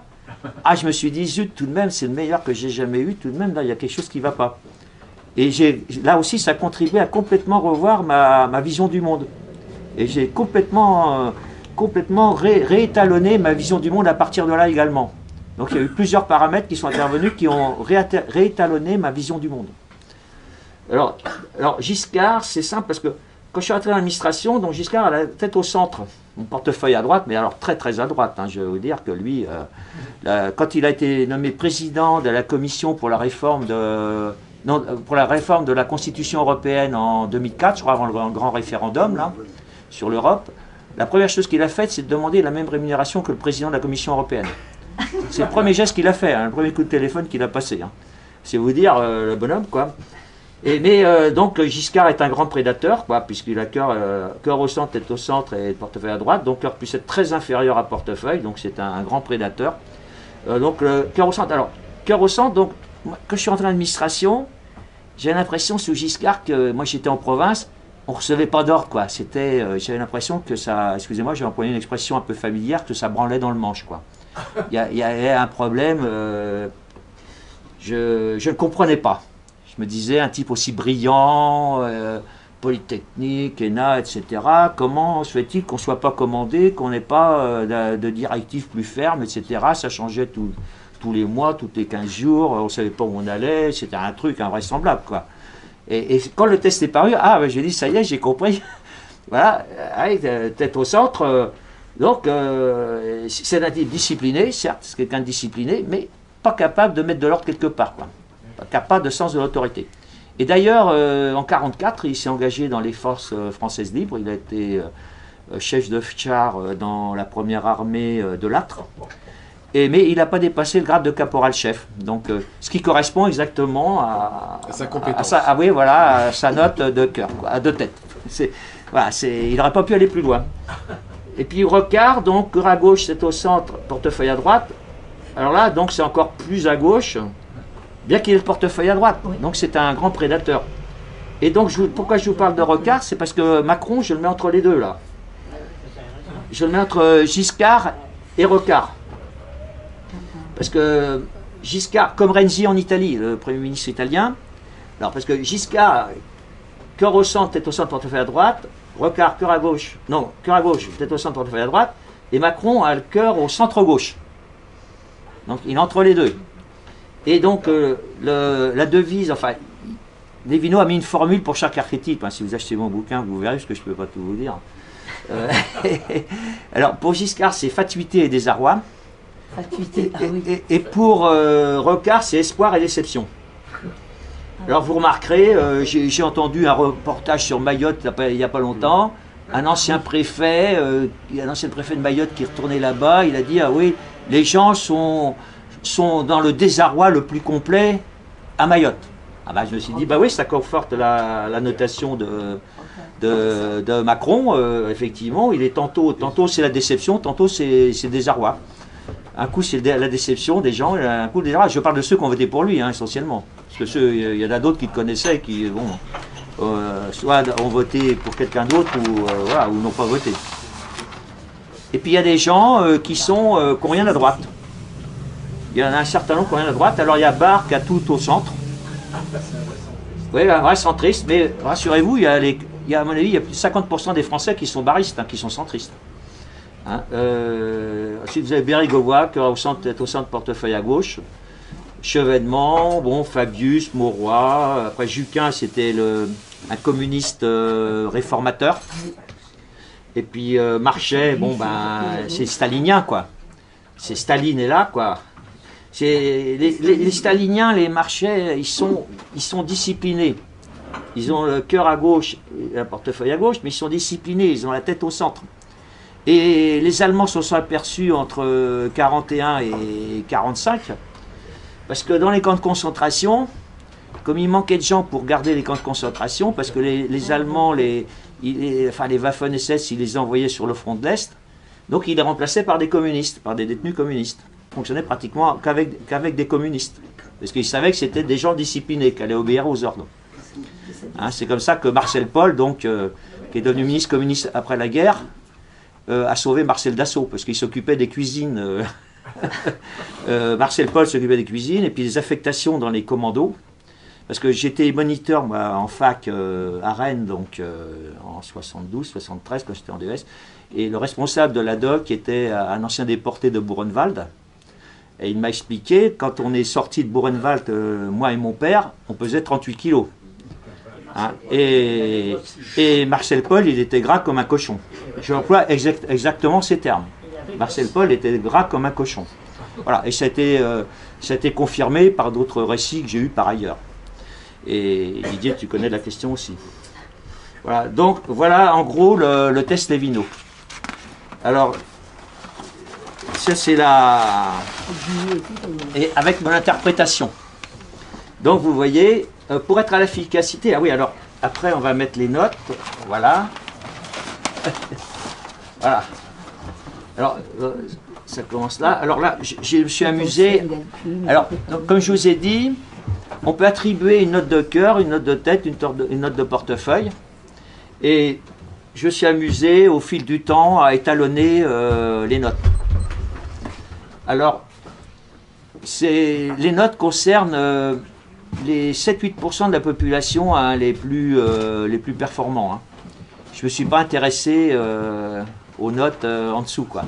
je me suis dit, zut, tout de même, c'est le meilleur que j'ai jamais eu, tout de même, là, il y a quelque chose qui ne va pas. Et là aussi, ça a contribué à complètement revoir ma vision du monde. Et j'ai complètement réétalonné ma vision du monde à partir de là également. Donc il y a eu plusieurs paramètres qui sont intervenus qui ont réétalonné ma vision du monde. Alors Giscard, c'est simple parce que quand je suis rentré dans l'administration, donc Giscard a la tête au centre, mon portefeuille à droite, mais alors très très à droite. Hein, je vais vous dire que lui, quand il a été nommé président de la commission pour la réforme de la Constitution européenne en 2004, je crois avant le grand référendum là, sur l'Europe, la première chose qu'il a faite, c'est de demander la même rémunération que le président de la Commission européenne. C'est le premier geste qu'il a fait, hein, le premier coup de téléphone qu'il a passé. Hein. C'est vous dire, le bonhomme, quoi. Donc Giscard est un grand prédateur, quoi, puisqu'il a cœur au centre, tête au centre et portefeuille à droite, donc cœur puisse être très inférieur à portefeuille, donc c'est un grand prédateur. Donc cœur au centre. Alors, cœur au centre, donc, quand je suis rentré dans l'administration, j'ai l'impression sous Giscard que moi j'étais en province, on ne recevait pas d'or, quoi. J'avais l'impression que ça, excusez-moi, j'ai employé une expression un peu familière, que ça branlait dans le manche, quoi. Il y avait un problème, je ne comprenais pas. Je me disais, un type aussi brillant, Polytechnique, ENA, etc., comment se fait-il qu'on ne soit pas commandé, qu'on n'ait pas de directives plus fermes, etc. Ça changeait tous les mois, tous les 15 jours, on ne savait pas où on allait, c'était un truc invraisemblable, quoi. Et quand le test est paru, j'ai dit, ça y est, j'ai compris. Voilà, tête au centre. Donc, c'est un type discipliné, certes, c'est quelqu'un de discipliné, mais pas capable de mettre de l'ordre quelque part, quoi. Pas capable de sens de l'autorité. Et d'ailleurs, en 1944, il s'est engagé dans les forces françaises libres. Il a été chef de char dans la première armée de l'Âtre. Mais il n'a pas dépassé le grade de caporal-chef. Donc, ce qui correspond exactement à sa compétence. À sa note de cœur, à deux têtes. Il n'aurait pas pu aller plus loin. Et puis Rocard, donc cœur à gauche, c'est au centre, portefeuille à droite. Alors là, donc c'est encore plus à gauche, bien qu'il ait le portefeuille à droite. Donc c'est un grand prédateur. Et donc, pourquoi je vous parle de Rocard, c'est parce que Macron, je le mets entre les deux, là. Je le mets entre Giscard et Rocard. Parce que Giscard, comme Renzi en Italie, le Premier ministre italien, alors parce que Giscard, cœur au centre, tête au centre, portefeuille à droite, Rocard, cœur à gauche, tête au centre, portefeuille à droite, Et Macron a le cœur au centre-gauche. Donc il est entre les deux. Et donc la devise, enfin, Lévineau a mis une formule pour chaque archétype. Hein. Si vous achetez mon bouquin, vous verrez, parce que je ne peux pas tout vous dire. Alors pour Giscard, c'est fatuité et désarroi. Fatuité, ah oui. Et pour Rocard, c'est espoir et déception. Alors vous remarquerez, j'ai entendu un reportage sur Mayotte il n'y a pas longtemps. Un ancien préfet de Mayotte qui retournait là-bas, il a dit, ah oui, les gens sont dans le désarroi le plus complet à Mayotte. Ah bah, je me suis dit, bah oui, ça conforte la notation de Macron. Effectivement, il est tantôt c'est la déception, tantôt c'est le désarroi. Un coup c'est la déception des gens, un coup le désarroi. Je parle de ceux qui ont voté pour lui, hein, essentiellement. Parce que il y en a d'autres qui le connaissaient, qui soit ont voté pour quelqu'un d'autre ou n'ont pas voté. Et puis il y a des gens qui n'ont rien à droite. Il y en a un certain nombre qui n'ont rien à droite. Alors il y a Barre qui a tout au centre. Oui, un vrai centriste, mais rassurez-vous, il y a, à mon avis, il y a plus de 50% des Français qui sont barristes, hein, qui sont centristes. Hein, ensuite, vous avez Bérégovoy, qui est au centre portefeuille à gauche. Chevènement, bon, Fabius, Mauroy. Après, Juquin, c'était un communiste réformateur. Et puis, Marchais, bon, ben, c'est stalinien, quoi. C'est Staline est là, quoi. Les staliniens, les Marchais, ils sont disciplinés. Ils ont le cœur à gauche et un portefeuille à gauche, mais ils sont disciplinés, ils ont la tête au centre. Et les Allemands se sont aperçus entre 41 et 45, parce que dans les camps de concentration, comme il manquait de gens pour garder les camps de concentration, parce que les Allemands, les Waffen-SS, ils les envoyaient sur le front de l'Est, donc ils les remplaçaient par des communistes, par des détenus communistes. Ils fonctionnaient pratiquement qu'avec des communistes, parce qu'ils savaient que c'était des gens disciplinés, qui allaient obéir aux ordres. Hein, c'est comme ça que Marcel Paul, donc, qui est devenu ministre communiste après la guerre, a sauvé Marcel Dassault, parce qu'il s'occupait des cuisines. Marcel Paul s'occupait des cuisines, et puis des affectations dans les commandos. Parce que j'étais moniteur, moi, en fac à Rennes, donc en 72, 73, quand j'étais en DES. Et le responsable de la DOC était un ancien déporté de Buchenwald. Et il m'a expliqué, quand on est sorti de Buchenwald, moi et mon père, on pesait 38 kilos. Hein, et Marcel Paul, il était gras comme un cochon. J'emploie exactement ces termes. Marcel Paul était gras comme un cochon. Voilà, et ça a été confirmé par d'autres récits que j'ai eus par ailleurs. Et Didier, tu connais la question aussi. Voilà, donc voilà en gros le test Lévineau. Alors, ça c'est la... Et avec mon interprétation. Donc vous voyez, pour être à l'efficacité, ah oui, alors après on va mettre les notes, voilà. Voilà. Alors, ça commence là. Alors là, je me suis amusé. Alors, donc, comme je vous ai dit, on peut attribuer une note de cœur, une note de tête, une note de portefeuille. Et je me suis amusé au fil du temps à étalonner les notes. Alors, les notes concernent les 7-8% de la population, hein, les plus performants. Hein. Je ne me suis pas intéressé aux notes en dessous, quoi.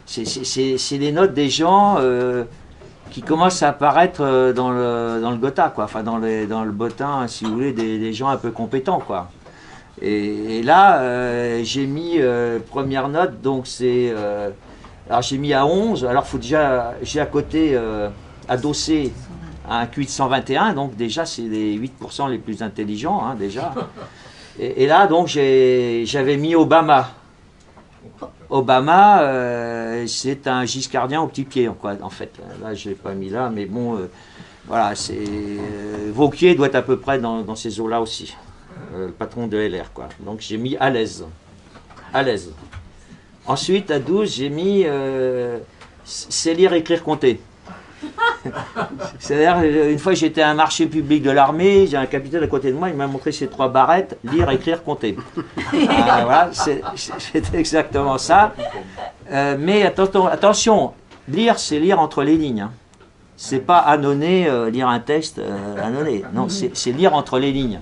C'est les notes des gens qui commencent à apparaître dans le Gotha, quoi. Enfin, dans le bottin, si vous voulez, des gens un peu compétents, quoi. Et là, j'ai mis première note, donc c'est... alors j'ai mis à 11, alors faut déjà, j'ai à côté adossé un QI de 121, donc déjà c'est les 8% les plus intelligents, hein, déjà. Et là, donc, j'avais mis Obama. Obama, c'est un giscardien au petit pied, quoi, en fait. Là, je ne l'ai pas mis là, mais bon, voilà, Wauquiez doit être à peu près dans ces eaux-là aussi. Le patron de LR, quoi. Donc, j'ai mis à l'aise. À l'aise. Ensuite, à 12, j'ai mis c'est lire, écrire, compter. C'est-à-dire, une fois j'étais à un marché public de l'armée, j'ai un capitaine à côté de moi, il m'a montré ces 3 barrettes, lire, écrire, compter. Voilà, c'est exactement ça. Mais attention, lire, c'est lire entre les lignes. Hein. C'est pas annonner, lire un texte, annonner. Non, c'est lire entre les lignes.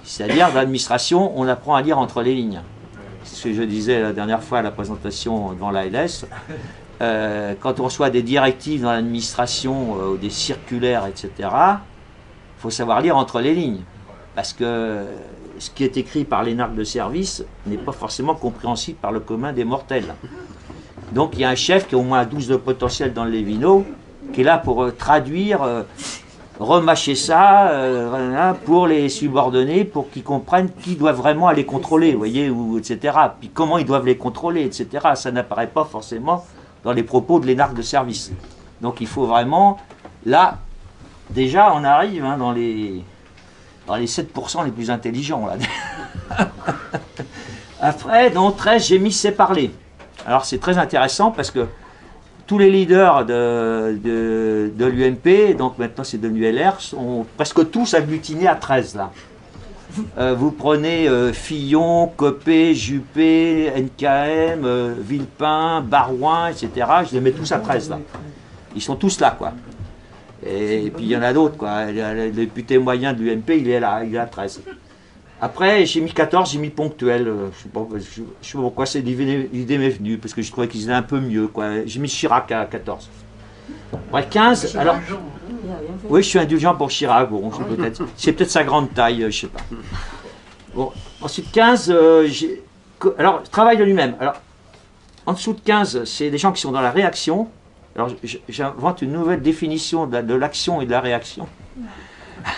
C'est-à-dire, dans l'administration, on apprend à lire entre les lignes. ce que je disais la dernière fois à la présentation devant l'ALS, quand on reçoit des directives dans l'administration, des circulaires, etc., il faut savoir lire entre les lignes. Parce que ce qui est écrit par l'énarque de service n'est pas forcément compréhensible par le commun des mortels. Donc il y a un chef qui a au moins 12 de potentiel dans le Lévino, qui est là pour traduire, remâcher ça pour les subordonnés, pour qu'ils comprennent qui doit vraiment aller contrôler, vous voyez, ou, etc. Puis comment ils doivent les contrôler, etc. Ça n'apparaît pas forcément dans les propos de l'énarque de service. Donc il faut vraiment, là, déjà on arrive dans les 7% les plus intelligents. Là. Après, dans 13, j'ai mis c'est parler. Alors c'est très intéressant parce que tous les leaders de l'UMP, donc maintenant c'est devenu LR, sont presque tous agglutinés à 13 là. Vous prenez Fillon, Copé, Juppé, NKM, Villepin, Barouin, etc. Je les mets tous à 13 là. Ils sont tous là quoi. Et puis il y en a d'autres quoi. Le député moyen de l'UMP il est là, il est à 13. Après j'ai mis 14, j'ai mis ponctuel. Je sais pas pourquoi l'idée m'est venue, parce que je trouvais qu'ils étaient un peu mieux quoi. J'ai mis Chirac à 14. Après 15, alors. Oui, je suis indulgent pour Chirac, bon, c'est peut-être sa grande taille, je sais pas. Bon, ensuite 15, alors, travail de lui-même. Alors, en dessous de 15, c'est des gens qui sont dans la réaction. Alors, j'invente une nouvelle définition de l'action et de la réaction.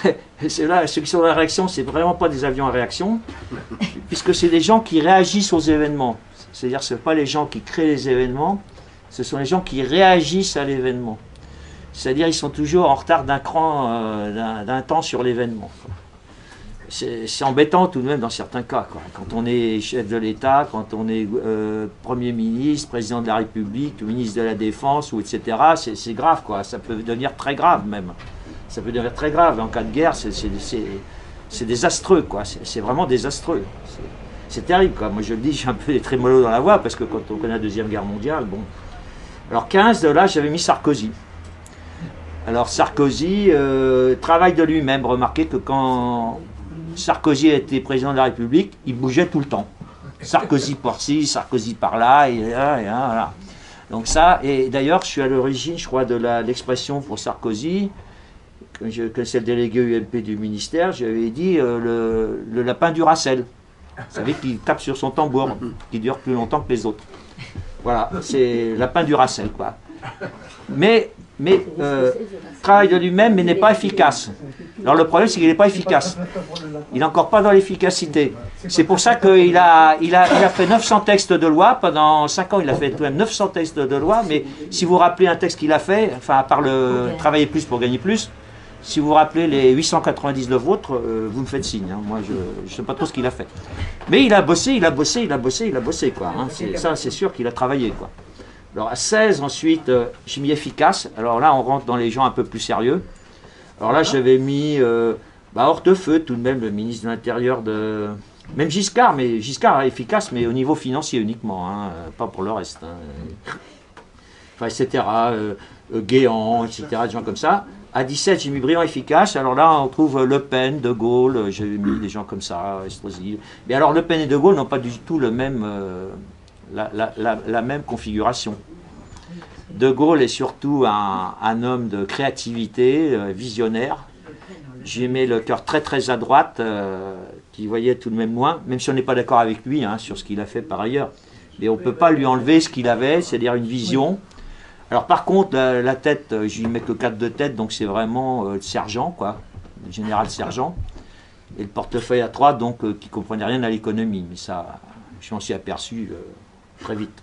Là, ceux qui sont dans la réaction, c'est vraiment pas des avions à réaction, puisque c'est des gens qui réagissent aux événements. C'est-à-dire, ce ne sont pas les gens qui créent les événements, ce sont les gens qui réagissent à l'événement. C'est-à-dire ils sont toujours en retard d'un cran, d'un temps sur l'événement. C'est embêtant tout de même dans certains cas. Quoi. Quand on est chef de l'État, quand on est Premier ministre, Président de la République, ou ministre de la Défense, ou etc., c'est grave. Quoi. Ça peut devenir très grave même. Ça peut devenir très grave. En cas de guerre, c'est désastreux. C'est vraiment désastreux. C'est terrible. Quoi. Moi je le dis, j'ai un peu des trémolos dans la voix, parce que quand on connaît la Deuxième Guerre mondiale, bon. Alors 15, là j'avais mis Sarkozy. Alors Sarkozy, travail de lui-même. Remarquez que quand Sarkozy a été président de la République, il bougeait tout le temps. Sarkozy par-ci, Sarkozy par-là, et là, voilà. Donc ça, et d'ailleurs, je suis à l'origine, je crois, de l'expression pour Sarkozy. Quand je connaissais le délégué UMP du ministère, j'avais dit le lapin du Racel. Vous savez, qui tape sur son tambour, qui dure plus longtemps que les autres. Voilà, c'est lapin du Racel, quoi. Mais travaille de lui-même, mais n'est pas efficace. Alors le problème, c'est qu'il n'est pas efficace. Il n'est encore pas dans l'efficacité. C'est pour ça qu'il a fait 900 textes de loi. Pendant 5 ans, il a fait tout de même 900 textes de loi. Mais si vous vous rappelez un texte qu'il a fait, enfin, à part le travailler plus pour gagner plus, si vous vous rappelez les 899 autres, vous me faites signe. Hein. Moi, je ne sais pas trop ce qu'il a fait. Mais il a bossé, quoi. Hein. Ça, c'est sûr qu'il a travaillé, quoi. Alors à 16 ensuite, j'ai mis efficace. Alors là on rentre dans les gens un peu plus sérieux. Alors là j'avais mis Hortefeux tout de même, le ministre de l'Intérieur de... Même Giscard, mais Giscard efficace, mais au niveau financier uniquement, hein, pas pour le reste. Hein. Enfin, etc. Guéant, etc. Des gens comme ça. À 17 j'ai mis Briand efficace. Alors là on trouve Le Pen, De Gaulle, j'avais mis des gens comme ça, Estrosi. Mais alors Le Pen et De Gaulle n'ont pas du tout le même... la même configuration. De Gaulle est surtout un homme de créativité, visionnaire. J'y mets le cœur très très à droite, qui voyait tout de même loin, même si on n'est pas d'accord avec lui hein, sur ce qu'il a fait par ailleurs. Mais on ne peut pas lui enlever ce qu'il avait, c'est-à-dire une vision. Alors par contre, la tête, je lui mets que 4 de tête, donc c'est vraiment le sergent, quoi, le général sergent. Et le portefeuille à 3, donc qui ne comprenait rien à l'économie. Mais ça, je m'en suis aperçu très vite.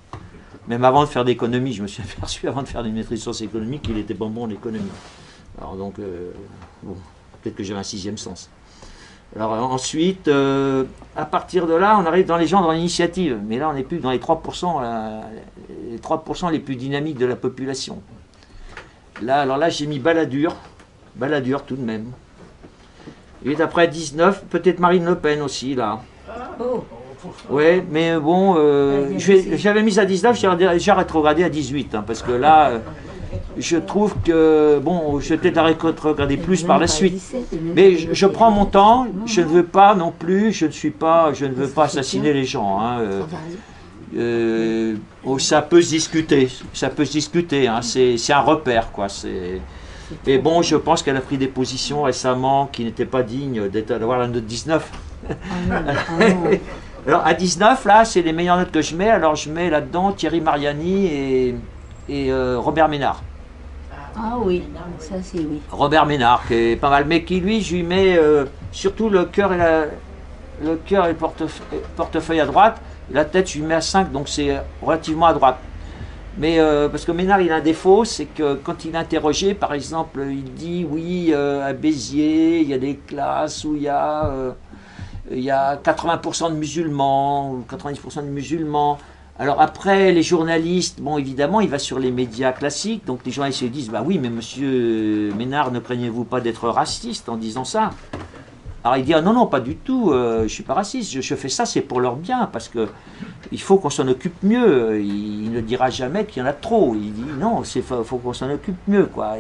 Même avant de faire d'économie, je me suis aperçu, avant de faire une maîtrise de sciences économiques, qu'il était pas bon en économie. Alors donc, bon, peut-être que j'avais un 6e sens. Alors ensuite, à partir de là, on arrive dans les gens dans l'initiative. Mais là, on n'est plus dans les 3%, les 3% les plus dynamiques de la population. Là, alors là, j'ai mis Balladur tout de même. Et après 19, peut-être Marine Le Pen aussi, là. Oh. Ouais, mais bon, j'avais mis à 19, j'ai rétrogradé à 18, hein, parce que là, je trouve que, bon, je vais peut-être regarder plus par la suite. Mais je prends mon temps, je ne veux pas non plus, je ne veux pas assassiner les gens. Hein, ça peut se discuter, hein, c'est un repère, quoi. Et bon, je pense qu'elle a pris des positions récemment qui n'étaient pas dignes d'avoir la note 19. Alors à 19, là, c'est les meilleures notes que je mets. Alors je mets là-dedans Thierry Mariani et Robert Ménard. Ah oui, ça c'est oui. Robert Ménard, qui est pas mal, mais qui lui, je lui mets surtout le cœur et le portefeuille à droite. La tête, je lui mets à 5, donc c'est relativement à droite. Mais parce que Ménard, il a un défaut, c'est que quand il est interrogé, par exemple, il dit oui, à Béziers, il y a des classes où il y a 80% de musulmans, ou 90% de musulmans. Alors après, les journalistes, bon évidemment, il va sur les médias classiques, donc les journalistes se disent, bah oui, mais monsieur Ménard, ne craignez-vous pas d'être raciste en disant ça? Alors il dit, ah non, non, pas du tout, je ne suis pas raciste, je fais ça, c'est pour leur bien, parce que il faut qu'on s'en occupe mieux. Il ne dira jamais qu'il y en a trop, il dit, non, il faut qu'on s'en occupe mieux, quoi.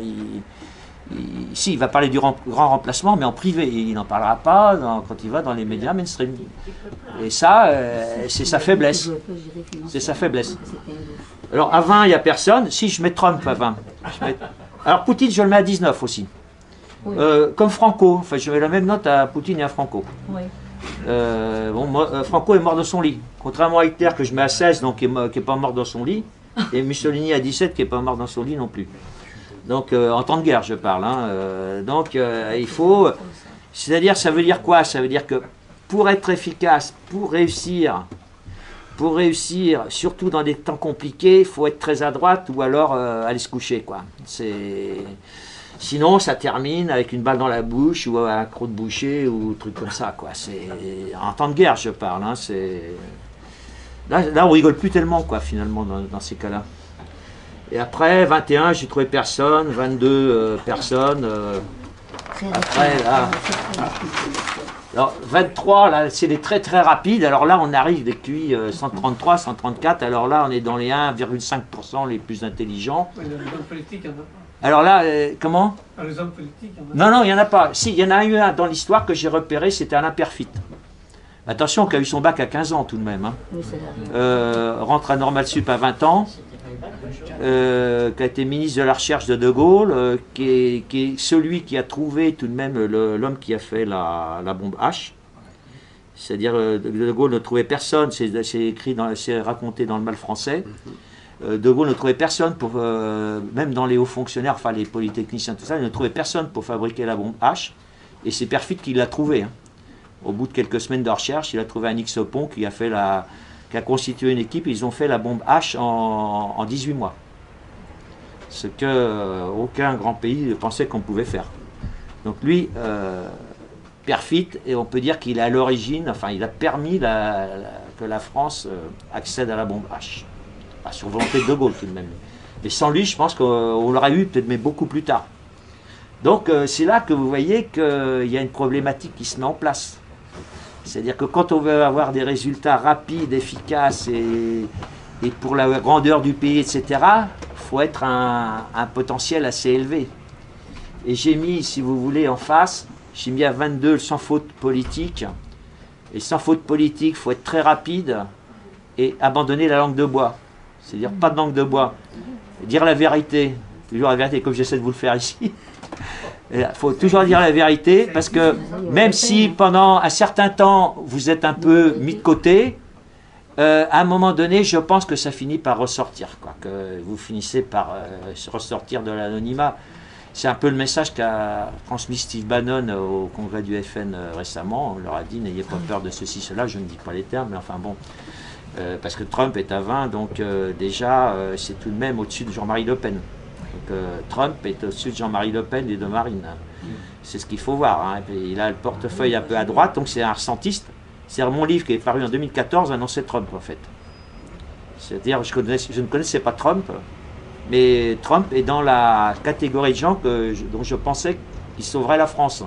Si, il va parler du grand remplacement, mais en privé, il n'en parlera pas quand il va dans les médias mainstream. Et ça, c'est sa faiblesse. C'est sa faiblesse. Alors à 20, il n'y a personne. Si, je mets Trump à 20. Alors Poutine, je le mets à 19 aussi. Oui. Comme Franco, enfin, je mets la même note à Poutine et à Franco. Oui. Franco est mort dans son lit. Contrairement à Hitler, que je mets à 16, donc qui n'est pas mort dans son lit, et Mussolini à 17, qui n'est pas mort dans son lit non plus. Donc, en temps de guerre, je parle. Hein. Il faut... C'est-à-dire, ça veut dire quoi? Ça veut dire que pour être efficace, pour réussir, surtout dans des temps compliqués, il faut être très à droite ou alors aller se coucher, quoi. Sinon, ça termine avec une balle dans la bouche ou un croc de boucher ou un truc comme ça, quoi. En temps de guerre, je parle. Hein. Là, on rigole plus tellement, quoi, finalement, dans ces cas-là. Et après, 21, j'ai trouvé personne, 22, personne. Après, là. Alors, 23, là, c'est des très très rapides. Alors là, on arrive depuis 133, 134. Alors là, on est dans les 1,5% les plus intelligents. Les hommes politiques, il y en a pas. Alors là, comment? Les hommes politiques, il y en a pas. Non, il n'y en a pas. Si, il y en a eu un dans l'histoire que j'ai repéré, c'était Alain Perfit. Attention, qui a eu son bac à 15 ans tout de même. Hein. Oui, rentre à Normal Sup à 20 ans. Qui a été ministre de la Recherche de Gaulle, qui est celui qui a trouvé tout de même l'homme qui a fait la bombe H. C'est-à-dire, De Gaulle ne trouvait personne, c'est raconté dans le Mal français. De Gaulle ne trouvait personne, même dans les hauts fonctionnaires, enfin les polytechniciens, tout ça, il ne trouvait personne pour fabriquer la bombe H. Et c'est Perfit qui l'a trouvé. Hein. Au bout de quelques semaines de recherche, il a trouvé un X-Pont qui a constitué une équipe, ils ont fait la bombe H en 18 mois. Ce qu'aucun grand pays pensait qu'on pouvait faire. Donc lui, Perfit, et on peut dire qu'il est à l'origine, enfin il a permis que la France accède à la bombe H. Enfin, sur volonté de Gaulle tout de même. Mais sans lui, je pense qu'on l'aurait eu peut-être, mais beaucoup plus tard. Donc c'est là que vous voyez qu'il y a une problématique qui se met en place. C'est-à-dire que quand on veut avoir des résultats rapides, efficaces et pour la grandeur du pays, etc., il faut être un potentiel assez élevé. Et j'ai mis, si vous voulez, en face, j'ai mis à 22 le sans faute politique. Et sans faute politique, il faut être très rapide et abandonner la langue de bois. C'est-à-dire pas de langue de bois. Et dire la vérité, toujours la vérité, comme j'essaie de vous le faire ici. Il faut toujours dire la vérité, parce que même si pendant un certain temps vous êtes un peu mis de côté, à un moment donné, je pense que ça finit par ressortir, quoi, que vous finissez par ressortir de l'anonymat. C'est un peu le message qu'a transmis Steve Bannon au congrès du FN récemment. On leur a dit, n'ayez pas peur de ceci, cela, je ne dis pas les termes, mais enfin bon, parce que Trump est à 20, donc déjà, c'est tout de même au-dessus de Jean-Marie Le Pen. Donc, Trump est au-dessus de Jean-Marie Le Pen et de Marine. C'est ce qu'il faut voir. Hein. Il a le portefeuille un peu à droite, donc c'est un ressentiste. C'est mon livre qui est paru en 2014 annonçait Trump en fait. C'est-à-dire je ne connaissais pas Trump, mais Trump est dans la catégorie de gens dont je pensais qu'il sauverait la France.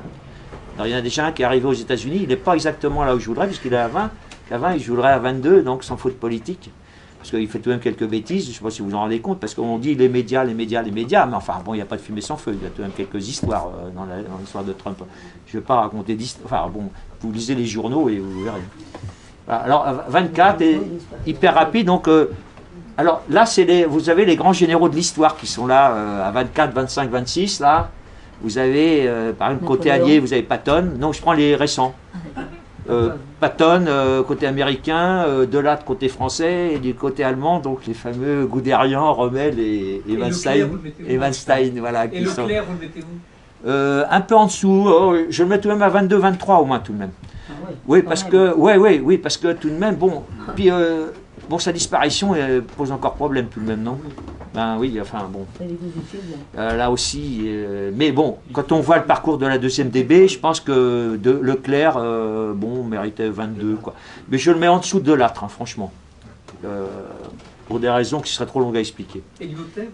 Alors il y en a déjà un qui est arrivé aux États-Unis, il n'est pas exactement là où je voudrais, puisqu'il est à 20. Qu'à 20, il jouerait à 22, donc sans faute politique. parce qu'il fait tout de même quelques bêtises, je ne sais pas si vous vous en rendez compte, parce qu'on dit les médias, mais enfin bon, il n'y a pas de fumée sans feu, il y a tout de même quelques histoires dans l'histoire de Trump. Je ne vais pas raconter d'histoires, enfin bon, vous lisez les journaux et vous verrez. Alors 24 est hyper rapide, donc alors là vous avez les grands généraux de l'histoire qui sont là à 24, 25, 26, là. Vous avez, par exemple, côté allié, vous avez Patton. Non, je prends les récents. Patton, côté américain, Delatte, côté français, et du côté allemand, donc les fameux Guderian, Rommel et Weinstein. Voilà, et Leclerc, vous le mettez où? Un peu en dessous, je le mets tout de même à 22, 23 au moins, tout de même. Ah ouais, Oui, parce que, oui, parce que tout de même, bon, puis, bon, sa disparition pose encore problème, tout de même, non? Ben oui, enfin bon. Là aussi, mais bon, quand on voit le parcours de la deuxième DB, je pense que Leclerc, bon, méritait 22, quoi. Mais je le mets en dessous de Delattre, hein, franchement. Pour des raisons qui seraient trop longues à expliquer. Et Lyotet,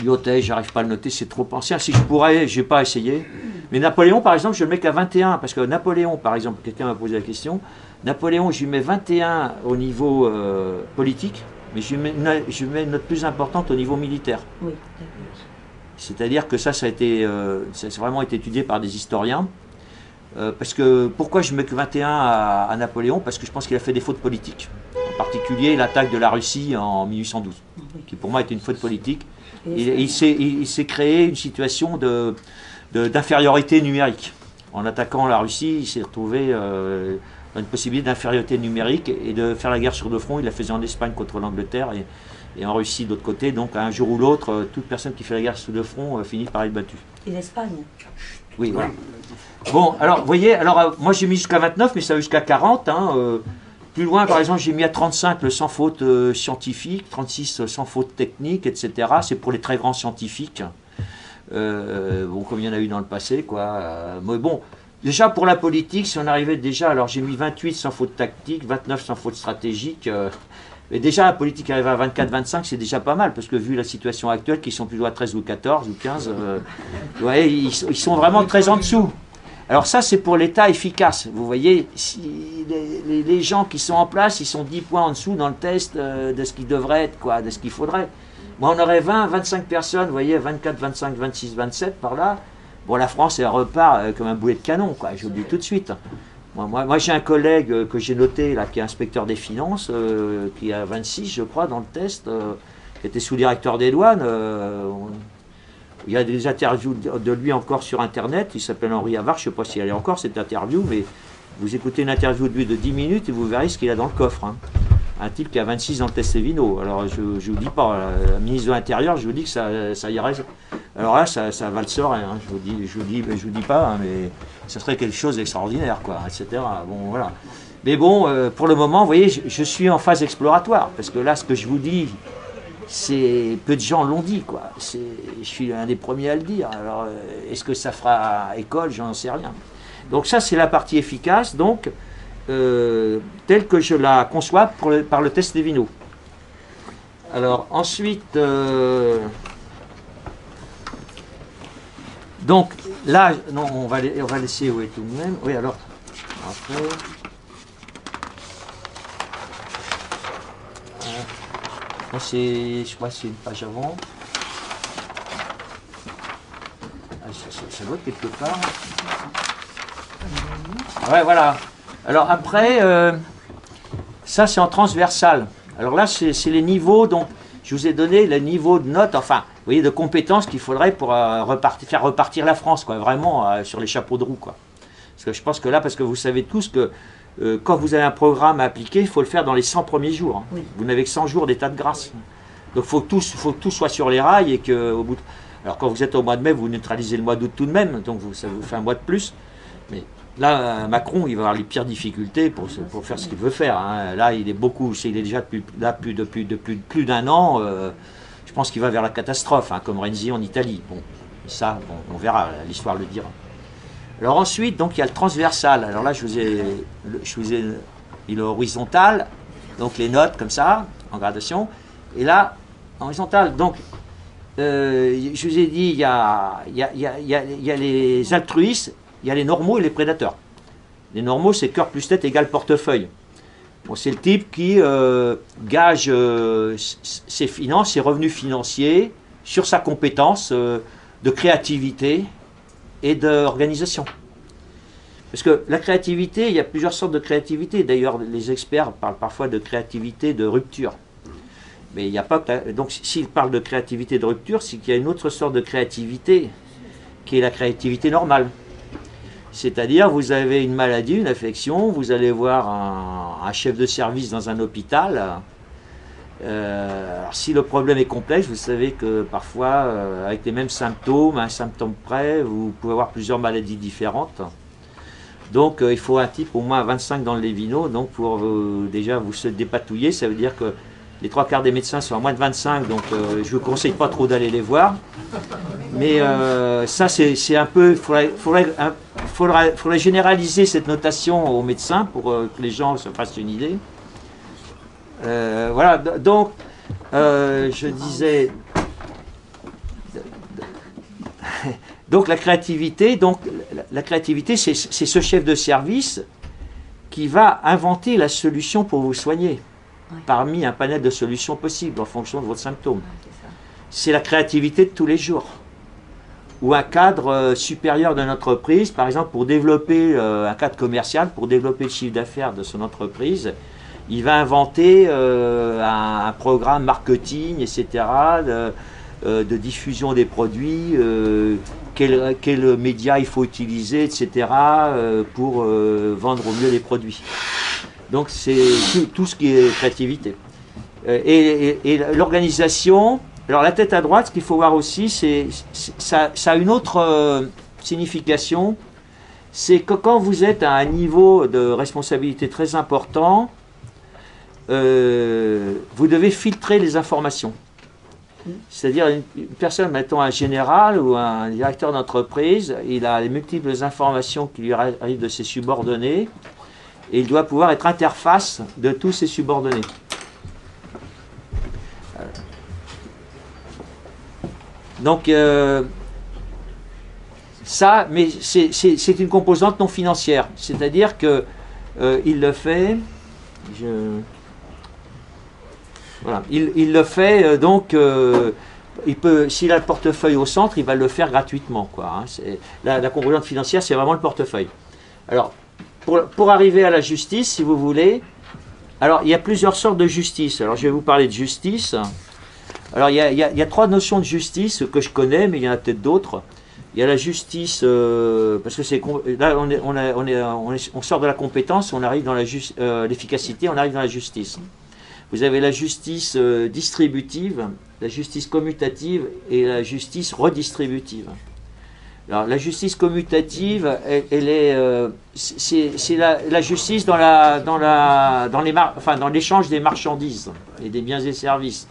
Lyotet, j'arrive pas à le noter, c'est trop ancien. Si je pourrais, j'ai pas essayé. Mais Napoléon, par exemple, je le mets qu'à 21, parce que Napoléon, par exemple, quelqu'un m'a posé la question, Napoléon, je lui mets 21 au niveau politique, mais je lui mets une note plus importante au niveau militaire. Oui, c'est-à-dire que ça a vraiment été étudié par des historiens. Parce que, pourquoi je mets que 21 à Napoléon? Parce que je pense qu'il a fait des fautes politiques. En particulier l'attaque de la Russie en 1812, qui pour moi était une faute politique. Il s'est créé une situation d'infériorité numérique. En attaquant la Russie, il s'est retrouvé dans une possibilité d'infériorité numérique et de faire la guerre sur deux fronts. Il la faisait en Espagne contre l'Angleterre et en Russie de l'autre côté. Donc un jour ou l'autre, toute personne qui fait la guerre sur deux fronts finit par être battue. Et l'Espagne? Oui, voilà. Bon, alors, vous voyez, moi j'ai mis jusqu'à 29, mais ça va jusqu'à 40. Plus loin, par exemple, j'ai mis à 35 le sans faute scientifique, 36 sans faute technique, etc. C'est pour les très grands scientifiques. Bon, comme il y en a eu dans le passé, quoi. Mais bon, déjà pour la politique, si on arrivait déjà, alors j'ai mis 28 sans faute tactique, 29 sans faute stratégique. Mais déjà, la politique arrive à 24-25, c'est déjà pas mal, parce que vu la situation actuelle, qui sont plutôt à 13 ou 14 ou 15, vous voyez, ils sont vraiment très en dessous. Alors ça, c'est pour l'État efficace. Vous voyez, si les gens qui sont en place, ils sont 10 points en dessous dans le test de ce qui devrait être, quoi, de ce qu'il faudrait. Moi, on aurait 20, 25 personnes, vous voyez, 24, 25, 26, 27 par là. Bon, la France, elle repart comme un boulet de canon, quoi, je vous le dis tout de suite. Moi j'ai un collègue que j'ai noté, là, qui est inspecteur des finances, qui a 26, je crois, dans le test, qui était sous-directeur des douanes. Il y a des interviews de lui encore sur Internet. Il s'appelle Henri Havard. Je ne sais pas s'il y a encore cette interview, mais vous écoutez une interview de lui de 10 minutes et vous verrez ce qu'il a dans le coffre. Hein. Un type qui a 26 dans le test Evino. Alors je ne vous dis pas, la ministre de l'Intérieur, je vous dis que ça irait. Alors là, ça va le sort. Hein. Je vous dis pas, hein, mais ça serait quelque chose d'extraordinaire, quoi, etc. Bon, voilà. Mais bon, pour le moment, vous voyez, je suis en phase exploratoire, parce que là, ce que je vous dis, c'est peu de gens l'ont dit, quoi. Je suis un des premiers à le dire. Alors, est-ce que ça fera école? J'en sais rien. Donc ça, c'est la partie efficace, donc telle que je la conçois par le test Evino. Alors ensuite, donc là, non, on va laisser oui, tout de même. Oui, alors après. Je crois que c'est une page avant. Ça doit être quelque part. Ouais, voilà. Alors après, ça c'est en transversal. Alors là, c'est les niveaux, donc je vous ai donné le niveau de notes, enfin, vous voyez, de compétences qu'il faudrait pour faire repartir la France, quoi, vraiment sur les chapeaux de roue, quoi. Parce que je pense que là, parce que vous savez tous que quand vous avez un programme à appliquer, il faut le faire dans les 100 premiers jours. Hein. Oui. Vous n'avez que 100 jours d'état de grâce. Donc il faut que tout soit sur les rails et qu'au bout de... Alors quand vous êtes au mois de mai, vous neutralisez le mois d'août tout de même, donc ça vous fait un mois de plus. Mais là, Macron, il va avoir les pires difficultés pour faire ce qu'il veut faire. Hein. Là, il est déjà depuis plus d'un an. Je pense qu'il va vers la catastrophe, hein, comme Renzi en Italie. Bon, ça, bon, on verra, l'histoire le dira. Alors ensuite, donc il y a le transversal. Alors là, je vous ai mis le horizontal, donc les notes comme ça, en gradation. Et là, en horizontal, donc, je vous ai dit, il y a les altruistes, il y a les normaux et les prédateurs. Les normaux, c'est cœur plus tête égale portefeuille. Bon, c'est le type qui gage ses finances, ses revenus financiers sur sa compétence de créativité et d'organisation. Parce que la créativité, il y a plusieurs sortes de créativité. D'ailleurs, les experts parlent parfois de créativité de rupture. Mais il n'y a pas que donc s'ils parlent de créativité de rupture, c'est qu'il y a une autre sorte de créativité qui est la créativité normale. C'est-à-dire, vous avez une maladie, une affection, vous allez voir un chef de service dans un hôpital. Alors, si le problème est complexe, vous savez que parfois, avec les mêmes symptômes, un symptôme près, vous pouvez avoir plusieurs maladies différentes. Donc, il faut un type au moins à 25 dans le Lévino. Donc, pour déjà vous se dépatouiller, ça veut dire que les 3/4 des médecins sont à moins de 25, donc je ne vous conseille pas trop d'aller les voir. Mais ça, c'est un peu... Il faudrait généraliser cette notation aux médecins pour que les gens se fassent une idée. Voilà, donc, je disais... Donc, la créativité, c'est ce chef de service qui va inventer la solution pour vous soigner. Parmi un panel de solutions possibles en fonction de votre symptôme. C'est la créativité de tous les jours. Ou un cadre supérieur d'une entreprise, par exemple pour développer un cadre commercial, pour développer le chiffre d'affaires de son entreprise, il va inventer un programme marketing, etc., de diffusion des produits, quel média il faut utiliser, etc., pour vendre au mieux les produits. Donc c'est tout ce qui est créativité. Et l'organisation, alors la tête à droite, ce qu'il faut voir aussi, ça a une autre signification, c'est que quand vous êtes à un niveau de responsabilité très important, vous devez filtrer les informations. C'est-à-dire une personne, mettons un général ou un directeur d'entreprise, il a les multiples informations qui lui arrivent de ses subordonnés, et il doit pouvoir être interface de tous ses subordonnés. Donc, ça, mais c'est une composante non financière. C'est-à-dire que il le fait... Voilà, il le fait, donc, il peut, s'il a le portefeuille au centre, il va le faire gratuitement, quoi, hein. La composante financière, c'est vraiment le portefeuille. Alors, pour arriver à la justice, si vous voulez, alors il y a plusieurs sortes de justice. Alors je vais vous parler de justice. Alors il y a trois notions de justice que je connais, mais il y en a peut-être d'autres. Il y a la justice, parce que c'est là on sort de la compétence, on arrive dans l'efficacité, on arrive dans la justice. Vous avez la justice distributive, la justice commutative et la justice redistributive. Alors, la justice commutative, c'est la justice dans l'échange des marchandises et des biens et services.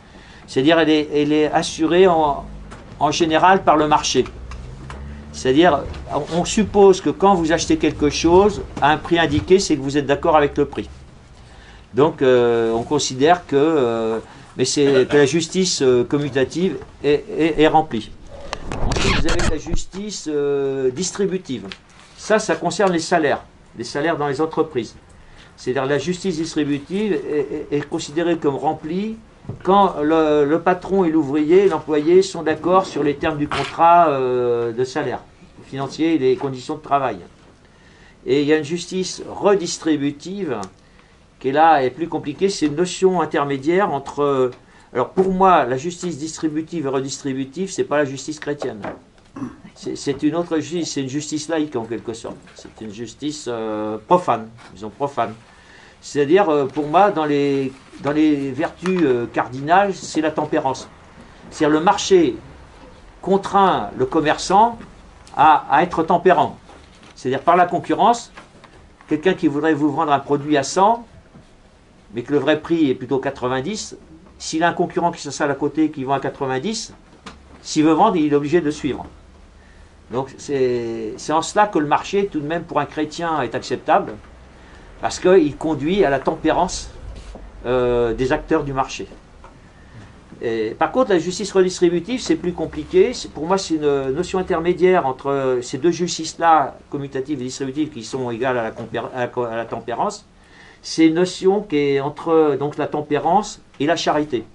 C'est-à-dire, elle est assurée en général par le marché. C'est-à-dire, on suppose que quand vous achetez quelque chose à un prix indiqué, c'est que vous êtes d'accord avec le prix. Donc, on considère que la justice commutative est remplie. Ensuite, vous avez la justice distributive. Ça concerne les salaires dans les entreprises. C'est-à-dire la justice distributive est considérée comme remplie quand le patron et l'ouvrier, l'employé sont d'accord sur les termes du contrat de salaire financier et les conditions de travail. Et il y a une justice redistributive qui est là est plus compliquée. C'est une notion intermédiaire entre... Alors pour moi, la justice distributive et redistributive, c'est pas la justice chrétienne. C'est une autre justice, c'est une justice laïque en quelque sorte. C'est une justice profane, disons profane. C'est-à-dire, pour moi, dans les vertus cardinales, c'est la tempérance. C'est-à-dire le marché contraint le commerçant à être tempérant. C'est-à-dire par la concurrence, quelqu'un qui voudrait vous vendre un produit à 100, mais que le vrai prix est plutôt 90, s'il a un concurrent qui s'installe à côté qui vend à 90, s'il veut vendre, il est obligé de suivre. Donc c'est en cela que le marché, tout de même, pour un chrétien, est acceptable, parce qu'il conduit à la tempérance des acteurs du marché. Et, par contre, la justice redistributive, c'est plus compliqué. Pour moi, c'est une notion intermédiaire entre ces deux justices-là, commutative et distributive, qui sont égales à la tempérance. c'est une notion qui est entre donc, la tempérance et la charité.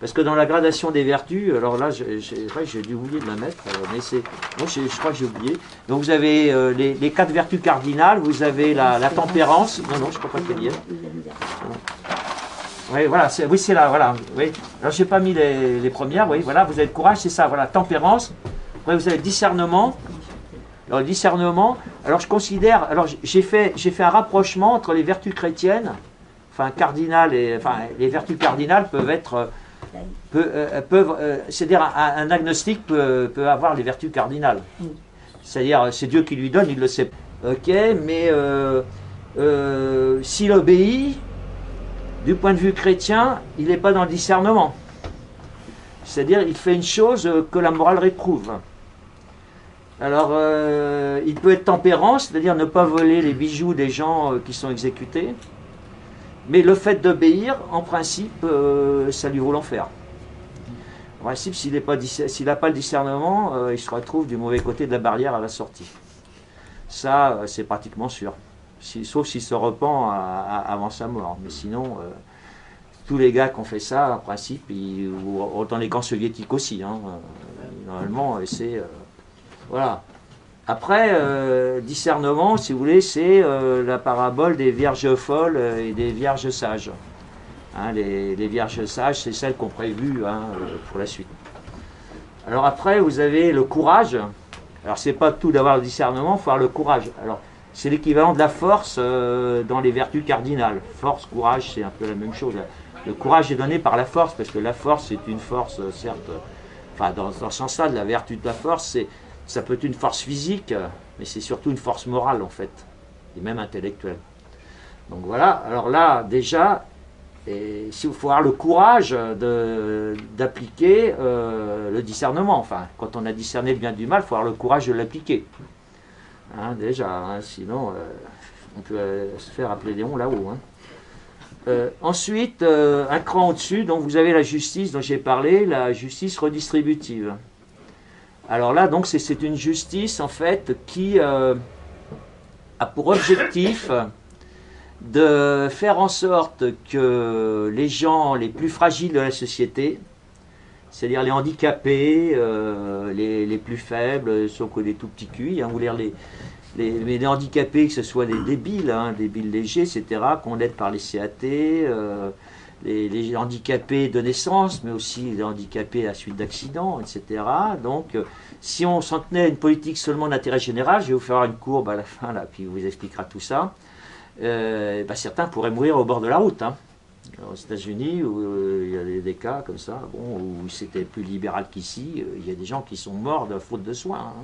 Parce que dans la gradation des vertus, alors là, j'ai dû oublier de la mettre, mais c'est. Bon, je crois que j'ai oublié. Donc vous avez les 4 vertus cardinales, vous avez la tempérance. Non, non, je ne crois pas qu'elle y est. Oui, voilà, oui, c'est là, voilà. Oui. Alors, je n'ai pas mis les premières, oui, voilà, vous avez le courage, c'est ça, voilà, tempérance. Après, vous avez le discernement. Alors, le discernement, alors je considère, alors j'ai fait un rapprochement entre les vertus chrétiennes, enfin, cardinales, les vertus cardinales peuvent être. C'est-à-dire, un agnostique peut avoir les vertus cardinales. C'est-à-dire, c'est Dieu qui lui donne, il le sait. Ok, mais s'il obéit, du point de vue chrétien, il n'est pas dans le discernement. C'est-à-dire, il fait une chose que la morale réprouve. Alors, il peut être tempérant, c'est-à-dire ne pas voler les bijoux des gens qui sont exécutés. Mais le fait d'obéir, en principe, ça lui vaut l'enfer. En principe, s'il n'a pas le discernement, il se retrouve du mauvais côté de la barrière à la sortie. Ça, c'est pratiquement sûr. Sauf s'il se repent avant sa mort. Mais sinon, tous les gars qui ont fait ça, en principe, ou dans les camps soviétiques aussi, hein, normalement, c'est... voilà. Après, discernement, si vous voulez, c'est la parabole des vierges folles et des vierges sages. Hein, les vierges sages, c'est celles qu'on prévu pour la suite. Alors après, vous avez le courage. Alors, c'est pas tout d'avoir le discernement, il faut avoir le courage. Alors, c'est l'équivalent de la force dans les vertus cardinales. Force, courage, c'est un peu la même chose. Le courage est donné par la force, parce que la force, c'est une force, certes, enfin, dans ce sens-là, de la vertu de la force, ça peut être une force physique, mais c'est surtout une force morale, en fait, et même intellectuelle. Donc voilà, alors là, déjà, il faut avoir le courage d'appliquer le discernement. Enfin, quand on a discerné le bien du mal, il faut avoir le courage de l'appliquer. Hein, déjà, hein, sinon on peut se faire appeler Léon là-haut. Hein. Ensuite, un cran au-dessus, donc vous avez la justice dont j'ai parlé, la justice redistributive. Alors là, donc c'est une justice en fait qui a pour objectif de faire en sorte que les gens les plus fragiles de la société, c'est-à-dire les handicapés, les plus faibles, sauf que les tout petits culs, hein, ou les handicapés, que ce soit les débiles, hein, débiles légers, etc., qu'on aide par les CAT, les handicapés de naissance, mais aussi les handicapés à la suite d'accidents, etc. Donc, si on s'en tenait à une politique seulement d'intérêt général, je vais vous faire une courbe à la fin, là, puis vous expliquera tout ça, certains pourraient mourir au bord de la route, hein. Alors, aux États-Unis, où il y a des cas comme ça, bon, où c'était plus libéral qu'ici, il y a des gens qui sont morts de faute de soins, hein,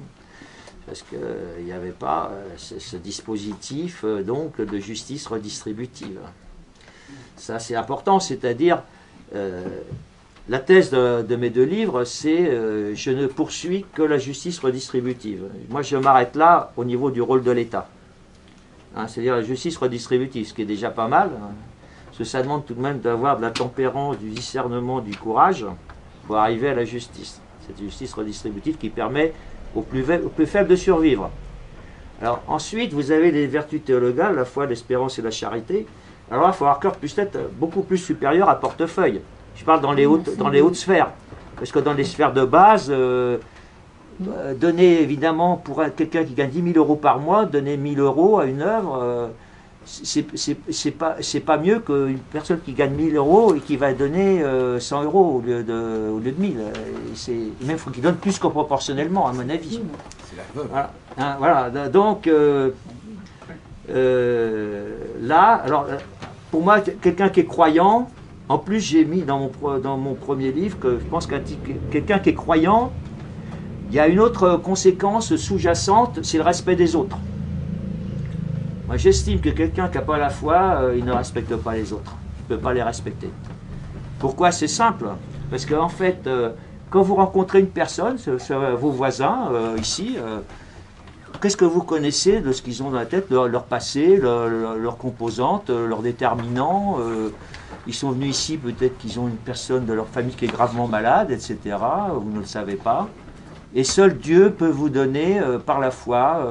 parce qu'il n'y avait pas ce dispositif donc de justice redistributive. Ça, c'est important, c'est-à-dire, la thèse de mes 2 livres, c'est je ne poursuis que la justice redistributive. Moi, je m'arrête là au niveau du rôle de l'État. Hein, c'est-à-dire la justice redistributive, ce qui est déjà pas mal, hein, parce que ça demande tout de même d'avoir de la tempérance, du discernement, du courage pour arriver à la justice. Cette justice redistributive qui permet aux plus faibles de survivre. Alors ensuite, vous avez les vertus théologales, la foi, l'espérance et la charité. Alors là, il faut avoir cœur peut-être beaucoup plus supérieur à portefeuille. Je parle dans les hautes sphères. Parce que dans les sphères de base, donner évidemment pour quelqu'un qui gagne 10 000 € par mois, donner 1 000 € à une œuvre, c'est pas mieux qu'une personne qui gagne 1 000 € et qui va donner 100 € au lieu de 1000. Même faut qu'il donne plus que proportionnellement, à mon avis. C'est la veuve. Voilà. Hein, voilà. Donc là, alors pour moi, quelqu'un qui est croyant, en plus j'ai mis dans mon premier livre que je pense qu'un quelqu'un qui est croyant, il y a une autre conséquence sous-jacente, c'est le respect des autres. Moi, j'estime que quelqu'un qui n'a pas la foi, il ne respecte pas les autres. Il ne peut pas les respecter. Pourquoi? C'est simple. Parce qu'en fait, quand vous rencontrez une personne, vos voisins, ici, qu'est-ce que vous connaissez de ce qu'ils ont dans la tête, leur passé, leurs composantes, leurs déterminants ils sont venus ici, peut-être qu'ils ont une personne de leur famille qui est gravement malade, etc. Vous ne le savez pas. Et seul Dieu peut vous donner, par la foi,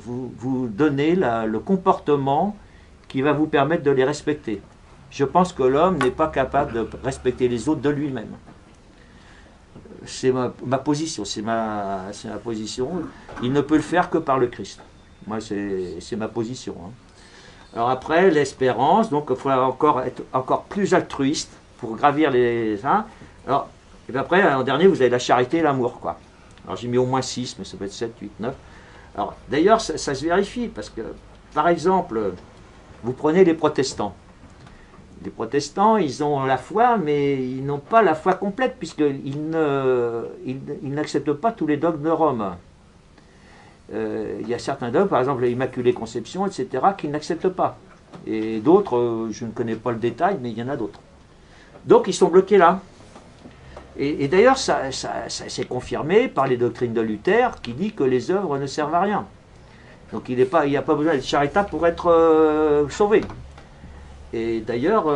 vous donner le comportement qui va vous permettre de les respecter. Je pense que l'homme n'est pas capable de respecter les autres de lui-même. C'est ma position, c'est ma position. Il ne peut le faire que par le Christ. Moi, c'est ma position. Hein. Alors après, l'espérance, donc il faut encore être encore plus altruiste pour gravir les... Hein. Alors, et puis après, en dernier, vous avez la charité et l'amour, quoi. Alors j'ai mis au moins 6, mais ça peut être 7, 8, 9. Alors d'ailleurs, ça se vérifie, parce que, par exemple, vous prenez les protestants. Les protestants, ils ont la foi, mais ils n'ont pas la foi complète, puisqu'ils n'acceptent pas tous les dogmes de Rome. Il y a certains dogmes, par exemple l'Immaculée Conception, etc., qu'ils n'acceptent pas. Et d'autres, je ne connais pas le détail, mais il y en a d'autres. Donc ils sont bloqués là. Et d'ailleurs, ça s'est confirmé par les doctrines de Luther, qui dit que les œuvres ne servent à rien. Donc il n'y a pas besoin d'être charitable pour être sauvé. Et d'ailleurs,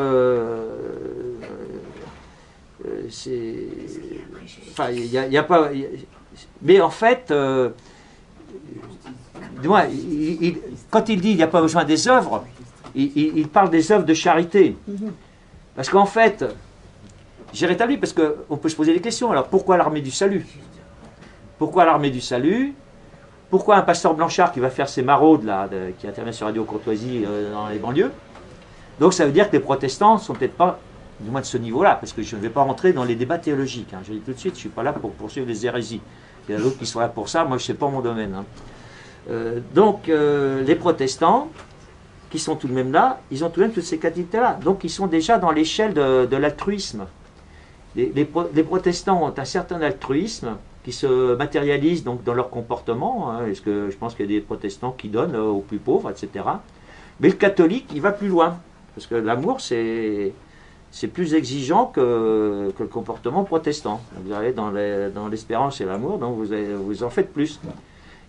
enfin, il y a pas... Mais en fait, quand il dit qu'il n'y a pas besoin des œuvres, il parle des œuvres de charité. Parce qu'en fait, j'ai rétabli, parce qu'on peut se poser des questions. Alors, pourquoi l'armée du salut? Pourquoi l'armée du salut? Pourquoi un pasteur Blanchard qui va faire ses maraudes, là, qui intervient sur Radio Courtoisie dans les banlieues? Donc, ça veut dire que les protestants ne sont peut-être pas, du moins de ce niveau-là, parce que je ne vais pas rentrer dans les débats théologiques. Hein. Je dis tout de suite, je ne suis pas là pour poursuivre les hérésies. Il y a d'autres qui sont là pour ça, moi, je ne sais pas mon domaine. Hein. Donc, les protestants, qui sont tout de même là, ils ont tout de même toutes ces qualités-là. Donc, ils sont déjà dans l'échelle de l'altruisme. Les protestants ont un certain altruisme qui se matérialise donc dans leur comportement, hein, parce que je pense qu'il y a des protestants qui donnent aux plus pauvres, etc. Mais le catholique, il va plus loin, parce que l'amour, c'est plus exigeant que le comportement protestant. Vous allez dans l'espérance et l'amour, donc vous en faites plus.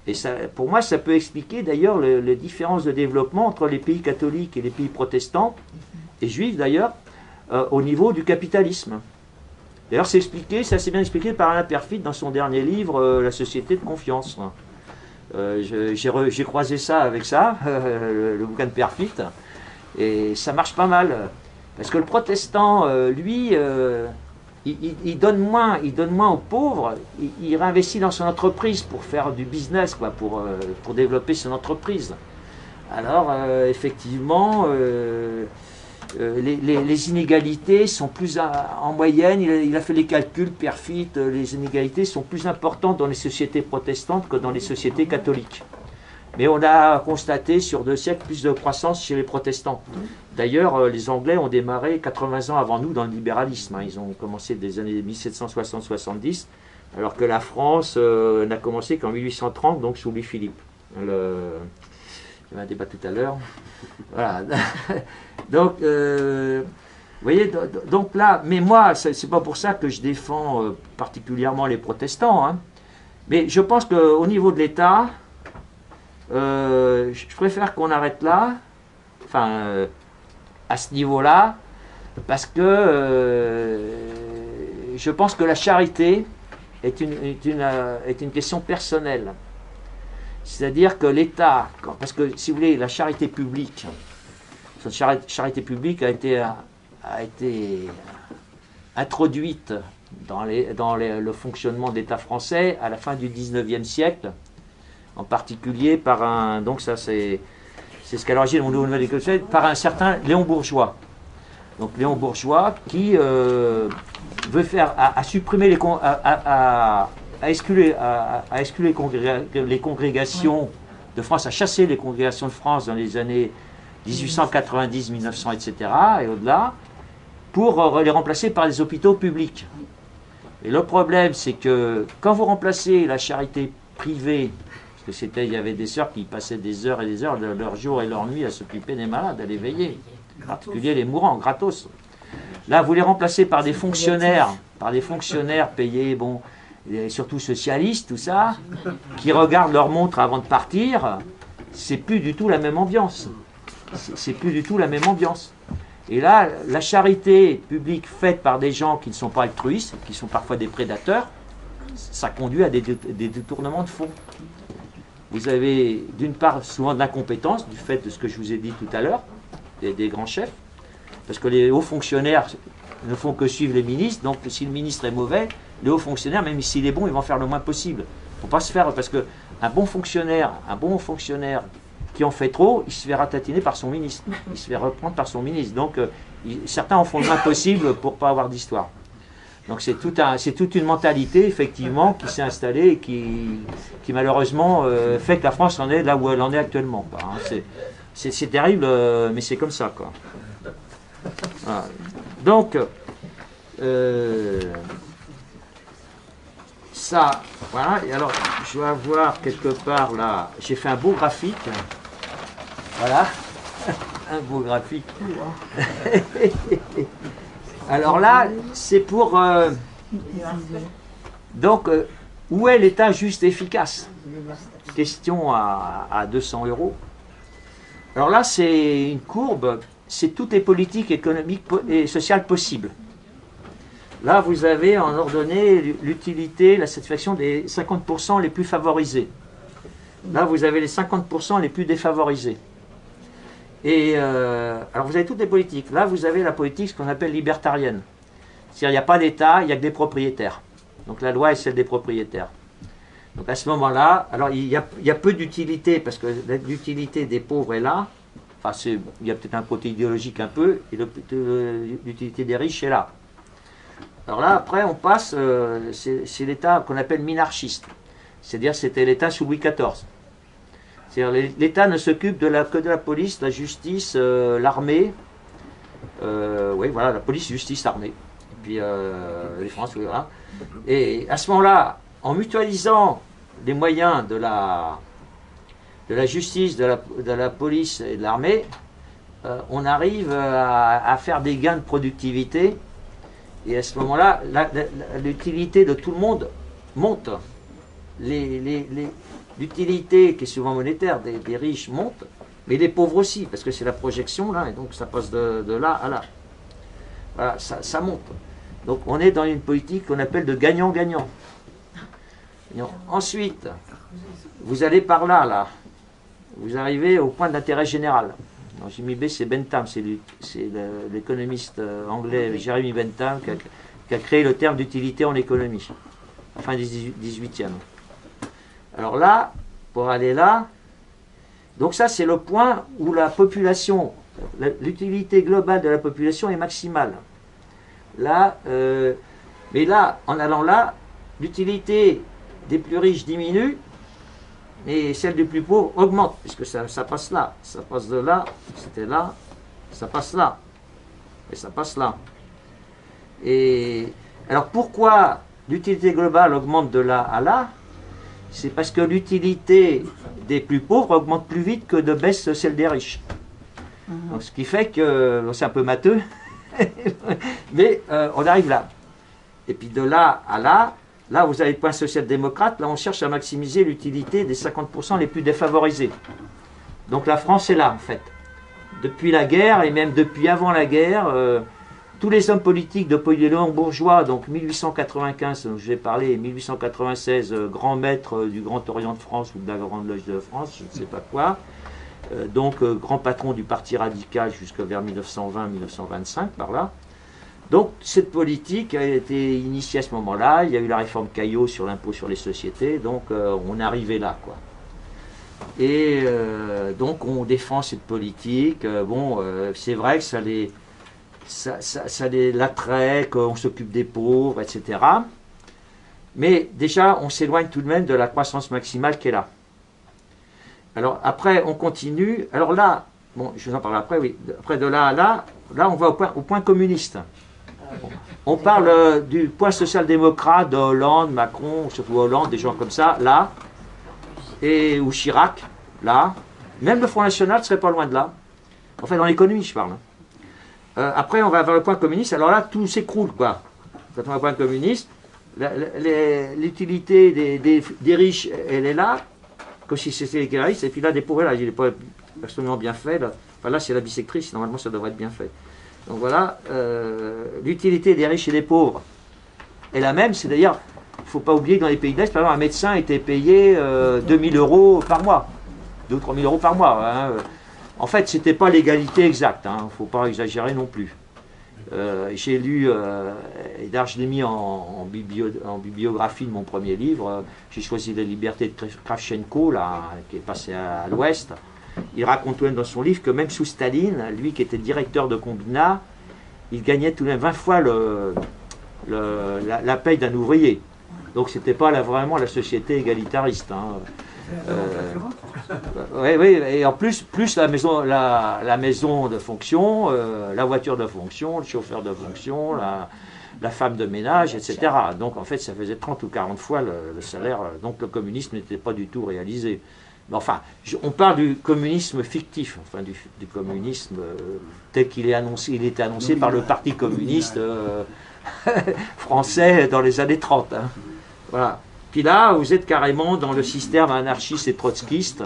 Et ça, pour moi, ça peut expliquer d'ailleurs les différences de développement entre les pays catholiques et les pays protestants, et juifs d'ailleurs, au niveau du capitalisme. D'ailleurs, c'est assez bien expliqué par Alain Perfit dans son dernier livre, La société de confiance. J'ai croisé ça avec ça, le bouquin de Perfit, et ça marche pas mal. Parce que le protestant, lui, il donne moins aux pauvres, il réinvestit dans son entreprise pour faire du business, quoi, pour développer son entreprise. Alors, effectivement, les inégalités sont plus en moyenne, il a fait les calculs, Perfit, les inégalités sont plus importantes dans les sociétés protestantes que dans les sociétés catholiques. Mais on a constaté sur 2 siècles plus de croissance chez les protestants. D'ailleurs, les Anglais ont démarré 80 ans avant nous dans le libéralisme. Hein. Ils ont commencé des années 1760-70, alors que la France n'a commencé qu'en 1830, donc sous Louis-Philippe. Il y avait un débat tout à l'heure. Voilà. Donc, vous voyez, donc là, mais moi, c'est pas pour ça que je défends particulièrement les protestants. Hein. Mais je pense qu'au niveau de l'État, je préfère qu'on arrête là, enfin, à ce niveau-là, parce que je pense que la charité est une question personnelle. C'est-à-dire que l'État, parce que si vous voulez, la charité publique, cette charité publique a été introduite dans le fonctionnement de l'État français à la fin du 19e siècle, en particulier par un, donc ça c'est ce qu'à l'origine on nouvelle écossais, par un certain Léon Bourgeois. Donc Léon Bourgeois qui veut faire à supprimer à exclure les congrégations de France, à chasser les congrégations de France dans les années 1890, 1900, etc. et au-delà, pour les remplacer par des hôpitaux publics. Et le problème, c'est que quand vous remplacez la charité privée, parce que il y avait des sœurs qui passaient des heures et des heures de leur jour et leur nuit à s'occuper des malades, à les veiller, en particulier les mourants, gratos. Là, vous les remplacez par des fonctionnaires payés, bon, et surtout socialistes, tout ça, qui regardent leur montre avant de partir, c'est plus du tout la même ambiance. C'est plus du tout la même ambiance. Et là, la charité publique faite par des gens qui ne sont pas altruistes, qui sont parfois des prédateurs, ça conduit à des détournements de fonds. Vous avez d'une part souvent de l'incompétence, du fait de ce que je vous ai dit tout à l'heure, des grands chefs, parce que les hauts fonctionnaires ne font que suivre les ministres, donc si le ministre est mauvais, les hauts fonctionnaires, même s'il est bon, ils vont faire le moins possible. Il ne faut pas se faire, parce qu'un bon fonctionnaire qui en fait trop, il se fait ratatiner par son ministre, il se fait reprendre par son ministre. Donc certains en font le moins possible pour ne pas avoir d'histoire. Donc c'est toute une mentalité, effectivement, qui s'est installée et qui malheureusement fait que la France en est là où elle en est actuellement, quoi, hein. C'est terrible, mais c'est comme ça, quoi. Voilà. Donc, ça, voilà. Et alors, je vais avoir quelque part là, j'ai fait un beau graphique. Voilà, un beau graphique. Alors là, c'est pour... donc, où est l'État juste et efficace? Question à 200 €. Alors là, c'est une courbe, c'est toutes les politiques économiques et sociales possibles. Là, vous avez en ordonnée l'utilité, la satisfaction des 50% les plus favorisés. Là, vous avez les 50% les plus défavorisés. Et alors, vous avez toutes les politiques. Là, vous avez la politique, ce qu'on appelle libertarienne. C'est-à-dire, il n'y a pas d'État, il n'y a que des propriétaires. Donc, la loi est celle des propriétaires. Donc, à ce moment-là, alors, il y a peu d'utilité, parce que l'utilité des pauvres est là. Enfin, il y a peut-être un côté idéologique un peu, et l'utilité des riches est là. Alors là, après, on passe, c'est l'État qu'on appelle minarchiste. C'est-à-dire, c'était l'État sous Louis XIV. C'est-à-dire, l'État ne s'occupe que de la police, la justice, l'armée. Oui, voilà, la police, justice, l'armée. Et puis, les Français, oui, voilà. Et à ce moment-là, en mutualisant les moyens de la justice, de la police et de l'armée, on arrive à faire des gains de productivité. Et à ce moment-là, l'utilité de tout le monde monte. L'utilité, qui est souvent monétaire, des riches monte, mais des pauvres aussi, parce que c'est la projection, là, et donc ça passe de là à là. Voilà, ça monte. Donc on est dans une politique qu'on appelle de gagnant-gagnant. Ensuite, vous allez par là, là. Vous arrivez au point d'intérêt général. JMIB, c'est Bentham, c'est l'économiste anglais Jeremy Bentham qui a créé le terme d'utilité en économie, à la fin du 18e. Alors là, pour aller là, donc ça c'est le point où la population, l'utilité globale de la population est maximale. Là, mais là, en allant là, l'utilité des plus riches diminue, et celle des plus pauvres augmente, puisque ça passe là, ça passe de là, c'était là, ça passe là, et ça passe là. Et alors pourquoi l'utilité globale augmente de là à là? C'est parce que l'utilité des plus pauvres augmente plus vite que de baisse celle des riches. Donc, ce qui fait que, c'est un peu matheux, mais on arrive là. Et puis de là à là, là vous avez le point social-démocrate, là on cherche à maximiser l'utilité des 50% les plus défavorisés. Donc la France est là en fait. Depuis la guerre, et même depuis avant la guerre, tous les hommes politiques de Léon Bourgeois, donc 1895, dont je vais parler, et 1896, grand maître du Grand Orient de France ou de la Grande Loge de France, je ne sais pas quoi, donc grand patron du Parti radical jusqu'à vers 1920-1925, par là. Donc cette politique a été initiée à ce moment-là, il y a eu la réforme Caillaux sur l'impôt sur les sociétés, donc on est arrivé là, quoi. Et donc on défend cette politique, c'est vrai que ça l'attrait, qu'on s'occupe des pauvres, etc. Mais déjà, on s'éloigne tout de même de la croissance maximale qui est là. Alors après, on continue. Alors là, bon, je vous en parle après, oui. Après de là à là, là on va au point communiste. Bon. On parle du point social-démocrate de Hollande, Macron, surtout Hollande, des gens comme ça, là. Ou Chirac, là. Même le Front National ne serait pas loin de là. Enfin, dans l'économie, je parle. Après, on va vers le point communiste. Alors là, tout s'écroule, quoi. Quand on va au point communiste, l'utilité des riches, elle est là, comme si c'était les guerristes. Et puis là, des pauvres, là, il n'est pas absolument bien fait. Là, enfin, là c'est la bisectrice, normalement, ça devrait être bien fait. Donc voilà, l'utilité des riches et des pauvres est la même. C'est-à-dire, il ne faut pas oublier que dans les pays de l'Est, par exemple, un médecin était payé 2 000 € par mois. 2 ou 3 000 € par mois. Hein. En fait, c'était pas l'égalité exacte, hein, faut pas exagérer non plus. J'ai lu, et d'ailleurs je l'ai mis en bibliographie de mon premier livre, j'ai choisi La liberté de Kravchenko, là, qui est passé à l'Ouest. Il raconte tout de même dans son livre que même sous Staline, lui qui était directeur de combinat, il gagnait tout de même 20 fois la paye d'un ouvrier. Donc c'était pas vraiment la société égalitariste. Hein. Oui, et en plus la maison de fonction, la voiture de fonction, le chauffeur de fonction, la femme de ménage, etc. Donc en fait ça faisait 30 ou 40 fois le salaire, donc le communisme n'était pas du tout réalisé. Mais enfin, on parle du communisme fictif, enfin du communisme tel qu'il est annoncé, il était annoncé par le Parti communiste français dans les années 30. Hein. Voilà. Puis là, vous êtes carrément dans le système anarchiste et trotskiste,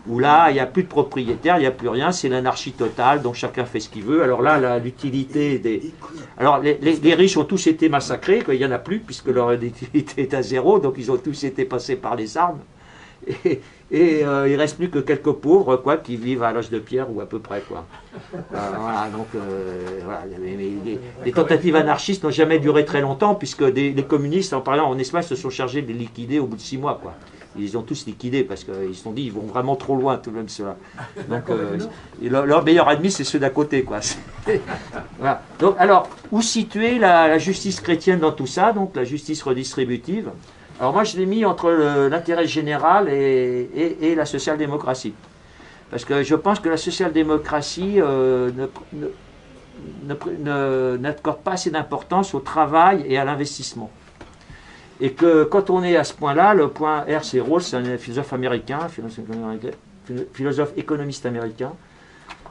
où là, il n'y a plus de propriétaires, il n'y a plus rien, c'est l'anarchie totale, donc chacun fait ce qu'il veut. Alors là, l'utilité des... Alors, les riches ont tous été massacrés, il n'y en a plus, puisque leur utilité est à zéro, donc ils ont tous été passés par les armes. Et il ne reste plus que quelques pauvres, quoi, qui vivent à l'âge de pierre, ou à peu près, quoi. Voilà, donc, voilà. Les tentatives anarchistes n'ont jamais duré très longtemps, puisque les communistes, en parlant en Espagne, se sont chargés de les liquider au bout de 6 mois, quoi. Ils ont tous liquidé, parce qu'ils se sont dit, ils vont vraiment trop loin, tout de même, ceux-là. Donc, leur meilleur ennemi, c'est ceux d'à côté, quoi. Voilà. Donc, alors, où situer la justice chrétienne dans tout ça, donc la justice redistributive? Alors moi, je l'ai mis entre l'intérêt général et la social-démocratie. Parce que je pense que la social-démocratie n'accorde pas assez d'importance au travail et à l'investissement. Et que quand on est à ce point-là, le point R.C. Rawls, c'est un philosophe américain, philosophe économiste américain,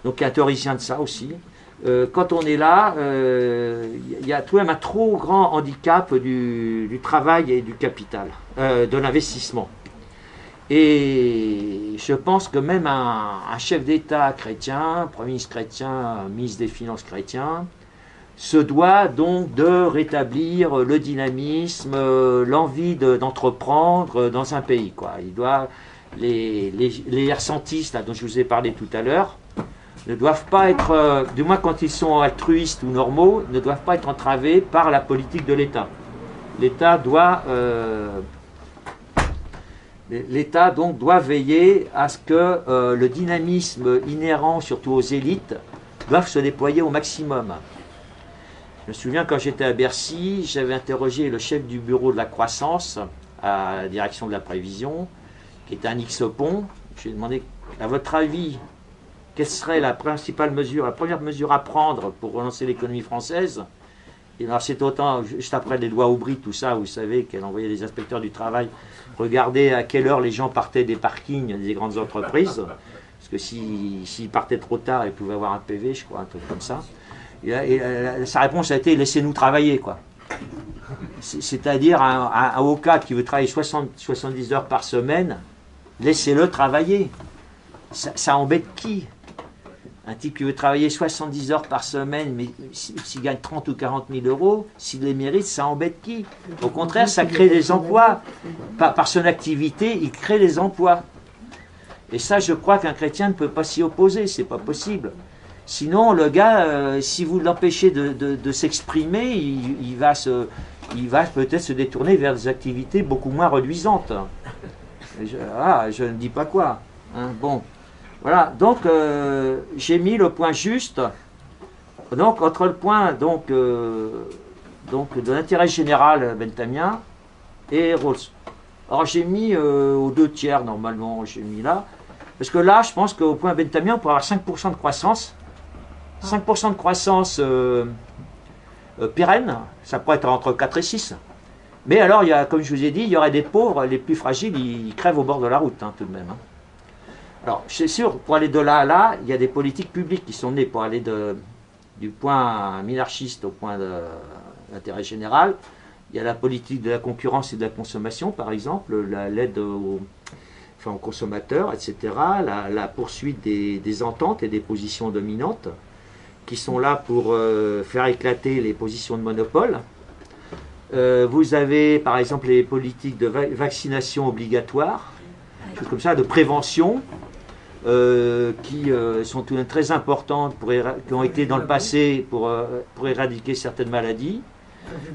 donc qui est un théoricien de ça aussi. Quand on est là, il y a tout de même un trop grand handicap du travail et du capital, de l'investissement. Et je pense que même un chef d'État chrétien, Premier ministre chrétien, ministre des Finances chrétien, se doit donc de rétablir le dynamisme, l'envie d'entreprendre dans un pays, quoi. Il doit, les ressentistes là, dont je vous ai parlé tout à l'heure, ne doivent pas être, du moins quand ils sont altruistes ou normaux, ne doivent pas être entravés par la politique de l'État. L'État doit, l'État donc doit veiller à ce que le dynamisme inhérent, surtout aux élites, doivent se déployer au maximum. Je me souviens quand j'étais à Bercy, j'avais interrogé le chef du bureau de la croissance à la direction de la prévision, qui était un X-Pont. Je lui ai demandé, à votre avis, quelle serait la principale mesure, la première mesure à prendre pour relancer l'économie française? Et alors c'est autant, juste après les lois Aubry, tout ça, vous savez, qu'elle envoyait les inspecteurs du travail regarder à quelle heure les gens partaient des parkings des grandes entreprises, parce que s'ils partaient trop tard, ils pouvaient avoir un PV, je crois, un truc comme ça. Et sa réponse a été, laissez-nous travailler, quoi. C'est-à-dire, un avocat qui veut travailler 70 heures par semaine, laissez-le travailler. Ça embête qui? Un type qui veut travailler 70 heures par semaine, mais s'il gagne 30 ou 40 000 euros, s'il les mérite, ça embête qui? Au contraire, ça crée des emplois. Par son activité, il crée des emplois. Et ça, je crois qu'un chrétien ne peut pas s'y opposer, c'est pas possible. Sinon, le gars, si vous l'empêchez de s'exprimer, il va peut-être se détourner vers des activités beaucoup moins reluisantes. Je ne dis pas quoi. Hein, bon. Voilà, donc j'ai mis le point juste, donc entre le point donc de l'intérêt général bentamien et Rawls. Alors j'ai mis aux 2 tiers normalement, j'ai mis là, parce que là je pense qu'au point bentamien on pourrait avoir 5% de croissance, 5% de croissance pérenne, ça pourrait être entre 4 et 6. Mais alors, comme je vous ai dit, il y aurait des pauvres, les plus fragiles, ils crèvent au bord de la route hein, tout de même. Hein. Alors, c'est sûr, pour aller de là à là, il y a des politiques publiques qui sont nées pour aller du point minarchiste au point d'intérêt général. Il y a la politique de la concurrence et de la consommation, par exemple, l'aide aux consommateurs, etc. La poursuite des ententes et des positions dominantes qui sont là pour faire éclater les positions de monopole. Vous avez, par exemple, les politiques de vaccination obligatoire, des choses comme ça, de prévention. qui sont tout de même très importantes, qui ont été dans le passé pour éradiquer certaines maladies.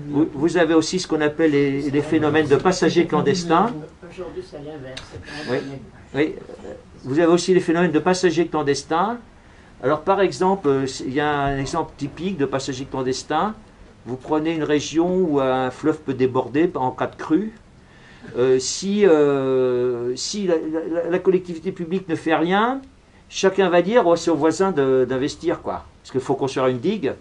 Vous avez aussi ce qu'on appelle les phénomènes de passagers clandestins. Aujourd'hui, c'est l'inverse. Oui, oui. Vous avez aussi les phénomènes de passagers clandestins. Alors, par exemple, il y a un exemple typique de passagers clandestins. Vous prenez une région où un fleuve peut déborder en cas de crue. Si la collectivité publique ne fait rien, chacun va dire oh, c'est au voisin d'investir, quoi. Parce qu'il faut construire une digue,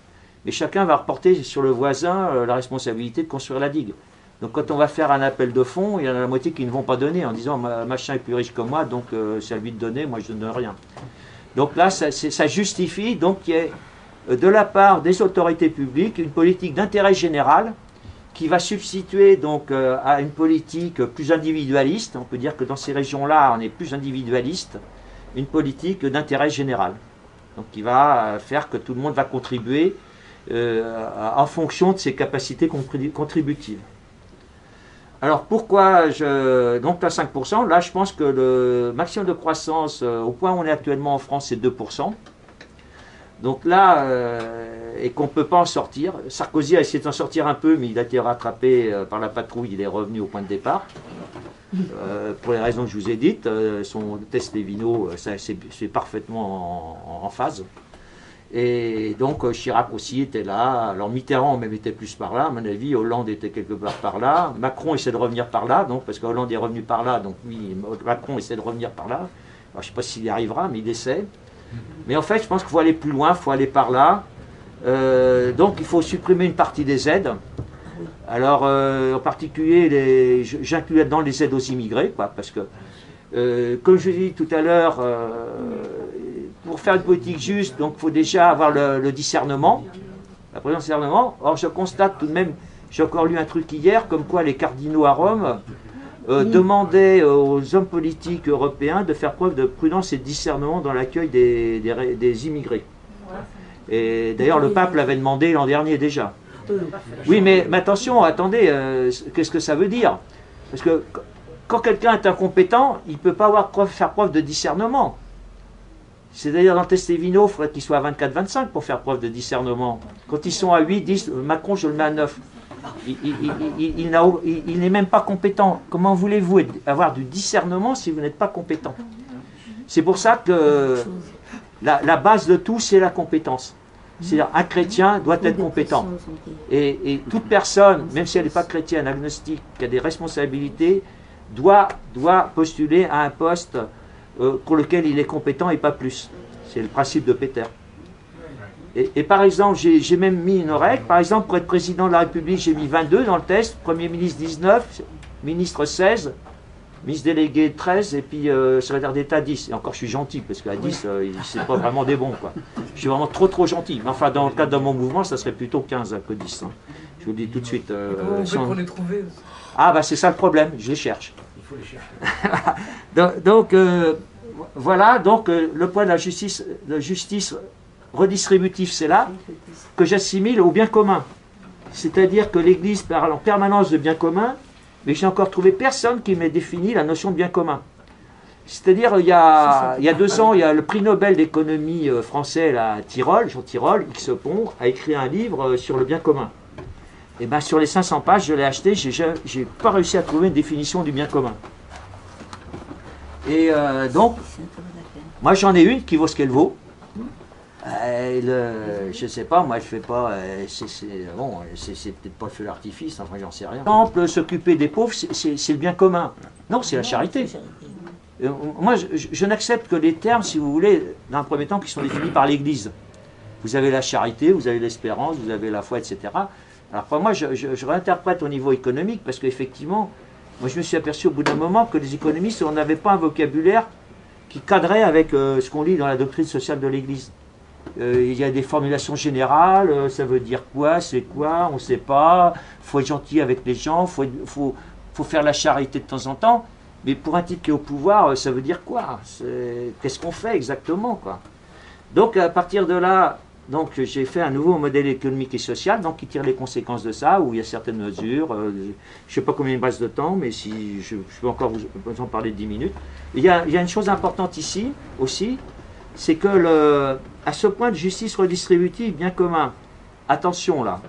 mais chacun va reporter sur le voisin la responsabilité de construire la digue. Donc quand on va faire un appel de fonds, il y en a la moitié qui ne vont pas donner en disant machin est plus riche que moi, donc c'est à lui de donner, moi je ne donne rien. Donc là, ça justifie donc qu'il y ait de la part des autorités publiques une politique d'intérêt général qui va substituer donc à une politique plus individualiste. On peut dire que dans ces régions-là, on est plus individualiste, une politique d'intérêt général. Donc qui va faire que tout le monde va contribuer en fonction de ses capacités contributives. Alors pourquoi donc à 5%, là je pense que le maximum de croissance au point où on est actuellement en France c'est 2%. Donc là, et qu'on ne peut pas en sortir. Sarkozy a essayé d'en sortir un peu, mais il a été rattrapé par la patrouille, il est revenu au point de départ. Pour les raisons que je vous ai dites, son test Levino, c'est parfaitement en phase. Et donc Chirac aussi était là, alors Mitterrand même était plus par là, à mon avis, Hollande était quelque part par là, Macron essaie de revenir par là, donc, parce que Hollande est revenu par là, donc lui, Macron essaie de revenir par là. Alors, je ne sais pas s'il y arrivera, mais il essaie. Mais en fait, je pense qu'il faut aller plus loin, il faut aller par là. Donc il faut supprimer une partie des aides. Alors en particulier, j'inclus là-dedans les aides aux immigrés, quoi, parce que, comme je l'ai dit tout à l'heure, pour faire une politique juste, donc il faut déjà avoir le discernement, la présence de discernement. Or je constate tout de même, j'ai encore lu un truc hier, comme quoi les cardinaux à Rome demandaient aux hommes politiques européens de faire preuve de prudence et de discernement dans l'accueil des immigrés. Et d'ailleurs le pape l'avait demandé l'an dernier déjà. Oui, mais attention, attendez, qu'est-ce que ça veut dire? Parce que quand quelqu'un est incompétent, il ne peut pas faire preuve de discernement. C'est-à-dire dans le test Levino, il faudrait qu'il soit à 24-25 pour faire preuve de discernement. Quand ils sont à 8, 10, Macron, je le mets à 9. Il n'est même pas compétent. Comment voulez-vous avoir du discernement si vous n'êtes pas compétent? C'est pour ça que la base de tout, c'est la compétence. C'est-à-dire un chrétien doit être compétent. Et toute personne, même si elle n'est pas chrétienne, agnostique, qui a des responsabilités, doit postuler à un poste pour lequel il est compétent et pas plus. C'est le principe de Péter. Et par exemple, j'ai même mis une règle. Par exemple, pour être président de la République, j'ai mis 22 dans le test, Premier ministre 19, ministre 16, ministre délégué 13, et puis secrétaire d'État 10. Et encore, je suis gentil, parce qu'à 10, c'est pas vraiment des bons, quoi. Je suis vraiment trop gentil. Mais enfin, dans le cadre de mon mouvement, ça serait plutôt 15 que 10. Hein. Je vous le dis tout de suite. Pour les trouver. Ah, bah c'est ça le problème, je les cherche. Il faut les chercher. donc voilà, donc le point de la justice redistributive, c'est là que j'assimile au bien commun. C'est-à-dire que l'Église parle en permanence de bien commun, mais j'ai encore trouvé personne qui m'ait défini la notion de bien commun. C'est-à-dire, il y a 2 ans, il y a le prix Nobel d'économie français, là, Jean Tirole, X Pont, a écrit un livre sur le bien commun. Et bien sur les 500 pages, je l'ai acheté, j'ai pas réussi à trouver une définition du bien commun. Et donc, moi j'en ai une qui vaut ce qu'elle vaut. Je sais pas, moi je fais pas, c'est peut-être pas le feu d'artifice, enfin j'en sais rien. Par exemple, s'occuper des pauvres, c'est le bien commun. Non, c'est la charité. Moi je n'accepte que les termes, si vous voulez, dans un premier temps, qui sont définis par l'Église. Vous avez la charité, vous avez l'espérance, vous avez la foi, etc. Alors pour moi, je réinterprète au niveau économique, parce qu'effectivement, moi je me suis aperçu au bout d'un moment que les économistes, on n'avait pas un vocabulaire qui cadrait avec ce qu'on lit dans la doctrine sociale de l'Église. Il y a des formulations générales, ça veut dire quoi, c'est quoi, on ne sait pas, il faut être gentil avec les gens, faut faire la charité de temps en temps, mais pour un type qui est au pouvoir, ça veut dire quoi? Qu'est-ce qu'on fait exactement, quoi? Donc à partir de là, donc j'ai fait un nouveau modèle économique et social, donc qui tire les conséquences de ça, où il y a certaines mesures. Je ne sais pas combien il me reste de temps, mais si je peux encore vous en parler 10 minutes. Il y a une chose importante ici aussi, c'est que à ce point de justice redistributive bien commun, attention là,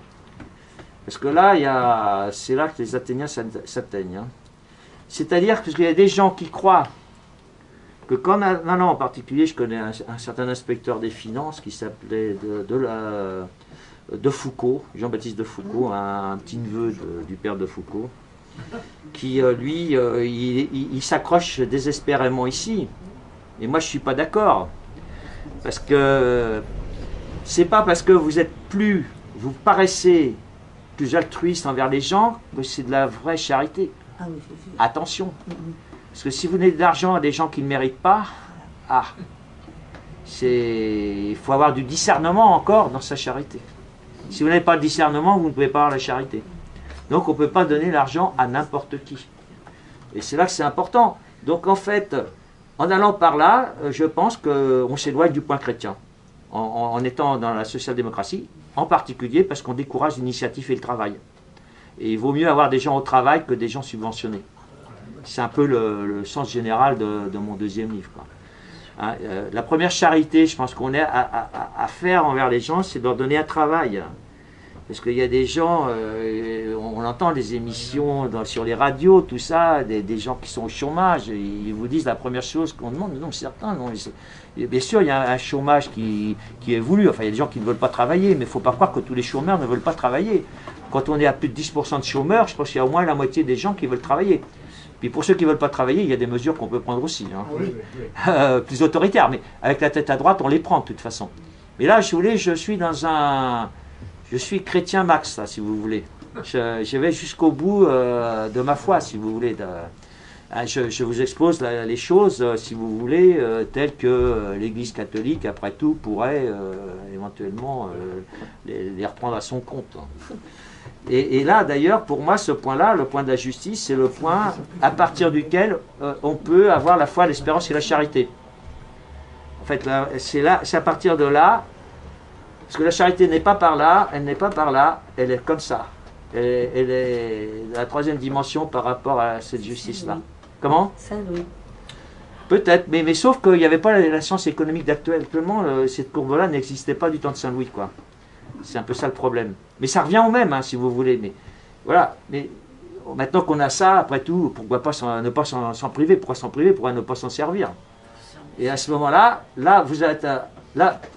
parce que là, c'est là que les Athéniens s'atteignent. Hein. C'est-à-dire qu'il y a des gens qui croient que quand en particulier, je connais un certain inspecteur des finances qui s'appelait de Foucault, Jean-Baptiste de Foucault, un petit neveu du père de Foucault, qui lui, il s'accroche désespérément ici. Et moi, je ne suis pas d'accord. Parce que c'est pas parce que vous paraissez plus altruiste envers les gens que c'est de la vraie charité. Ah oui, Attention. Parce que si vous donnez de l'argent à des gens qui ne méritent pas, il faut avoir du discernement encore dans sa charité. Si vous n'avez pas de discernement, vous ne pouvez pas avoir la charité. Donc on ne peut pas donner l'argent à n'importe qui. Et c'est là que c'est important. Donc en fait, en allant par là, je pense qu'on s'éloigne du point chrétien. En étant dans la social-démocratie, en particulier parce qu'on décourage l'initiative et le travail. Et il vaut mieux avoir des gens au travail que des gens subventionnés. C'est un peu le sens général de mon deuxième livre, quoi. Hein, la première charité, je pense qu'on est à faire envers les gens, c'est de leur donner un travail. Parce qu'il y a des gens, on entend des émissions sur les radios, tout ça, des gens qui sont au chômage, et ils vous disent la première chose qu'on demande, non, certains, non. Bien sûr, il y a un chômage qui est voulu, enfin il y a des gens qui ne veulent pas travailler, mais il ne faut pas croire que tous les chômeurs ne veulent pas travailler. Quand on est à plus de 10% de chômeurs, je pense qu'il y a au moins la moitié des gens qui veulent travailler. Puis pour ceux qui ne veulent pas travailler, il y a des mesures qu'on peut prendre aussi, hein. Plus autoritaires, mais avec la tête à droite, on les prend de toute façon. Mais là, je suis chrétien max, là, si vous voulez. Je vais jusqu'au bout de ma foi, si vous voulez. Je vous expose les choses, si vous voulez, telles que l'Église catholique, après tout, pourrait éventuellement les reprendre à son compte. Et là, d'ailleurs, pour moi, ce point-là, le point de la justice, c'est le point à partir duquel on peut avoir la foi, l'espérance et la charité. En fait, c'est à partir de là, parce que la charité n'est pas par là, elle n'est pas par là, elle est comme ça. Elle est la troisième dimension par rapport à cette justice-là. Comment? Ça, oui. Peut-être, mais sauf qu'il n'y avait pas la science économique d'actuel. Actuellement, cette courbe-là n'existait pas du temps de Saint-Louis, quoi. C'est un peu ça le problème. Mais ça revient au même, hein, si vous voulez. Mais voilà. Mais maintenant qu'on a ça, après tout, pourquoi pas ne pas s'en priver? Pourquoi s'en priver? Pourquoi ne pas s'en servir? Et à ce moment-là, là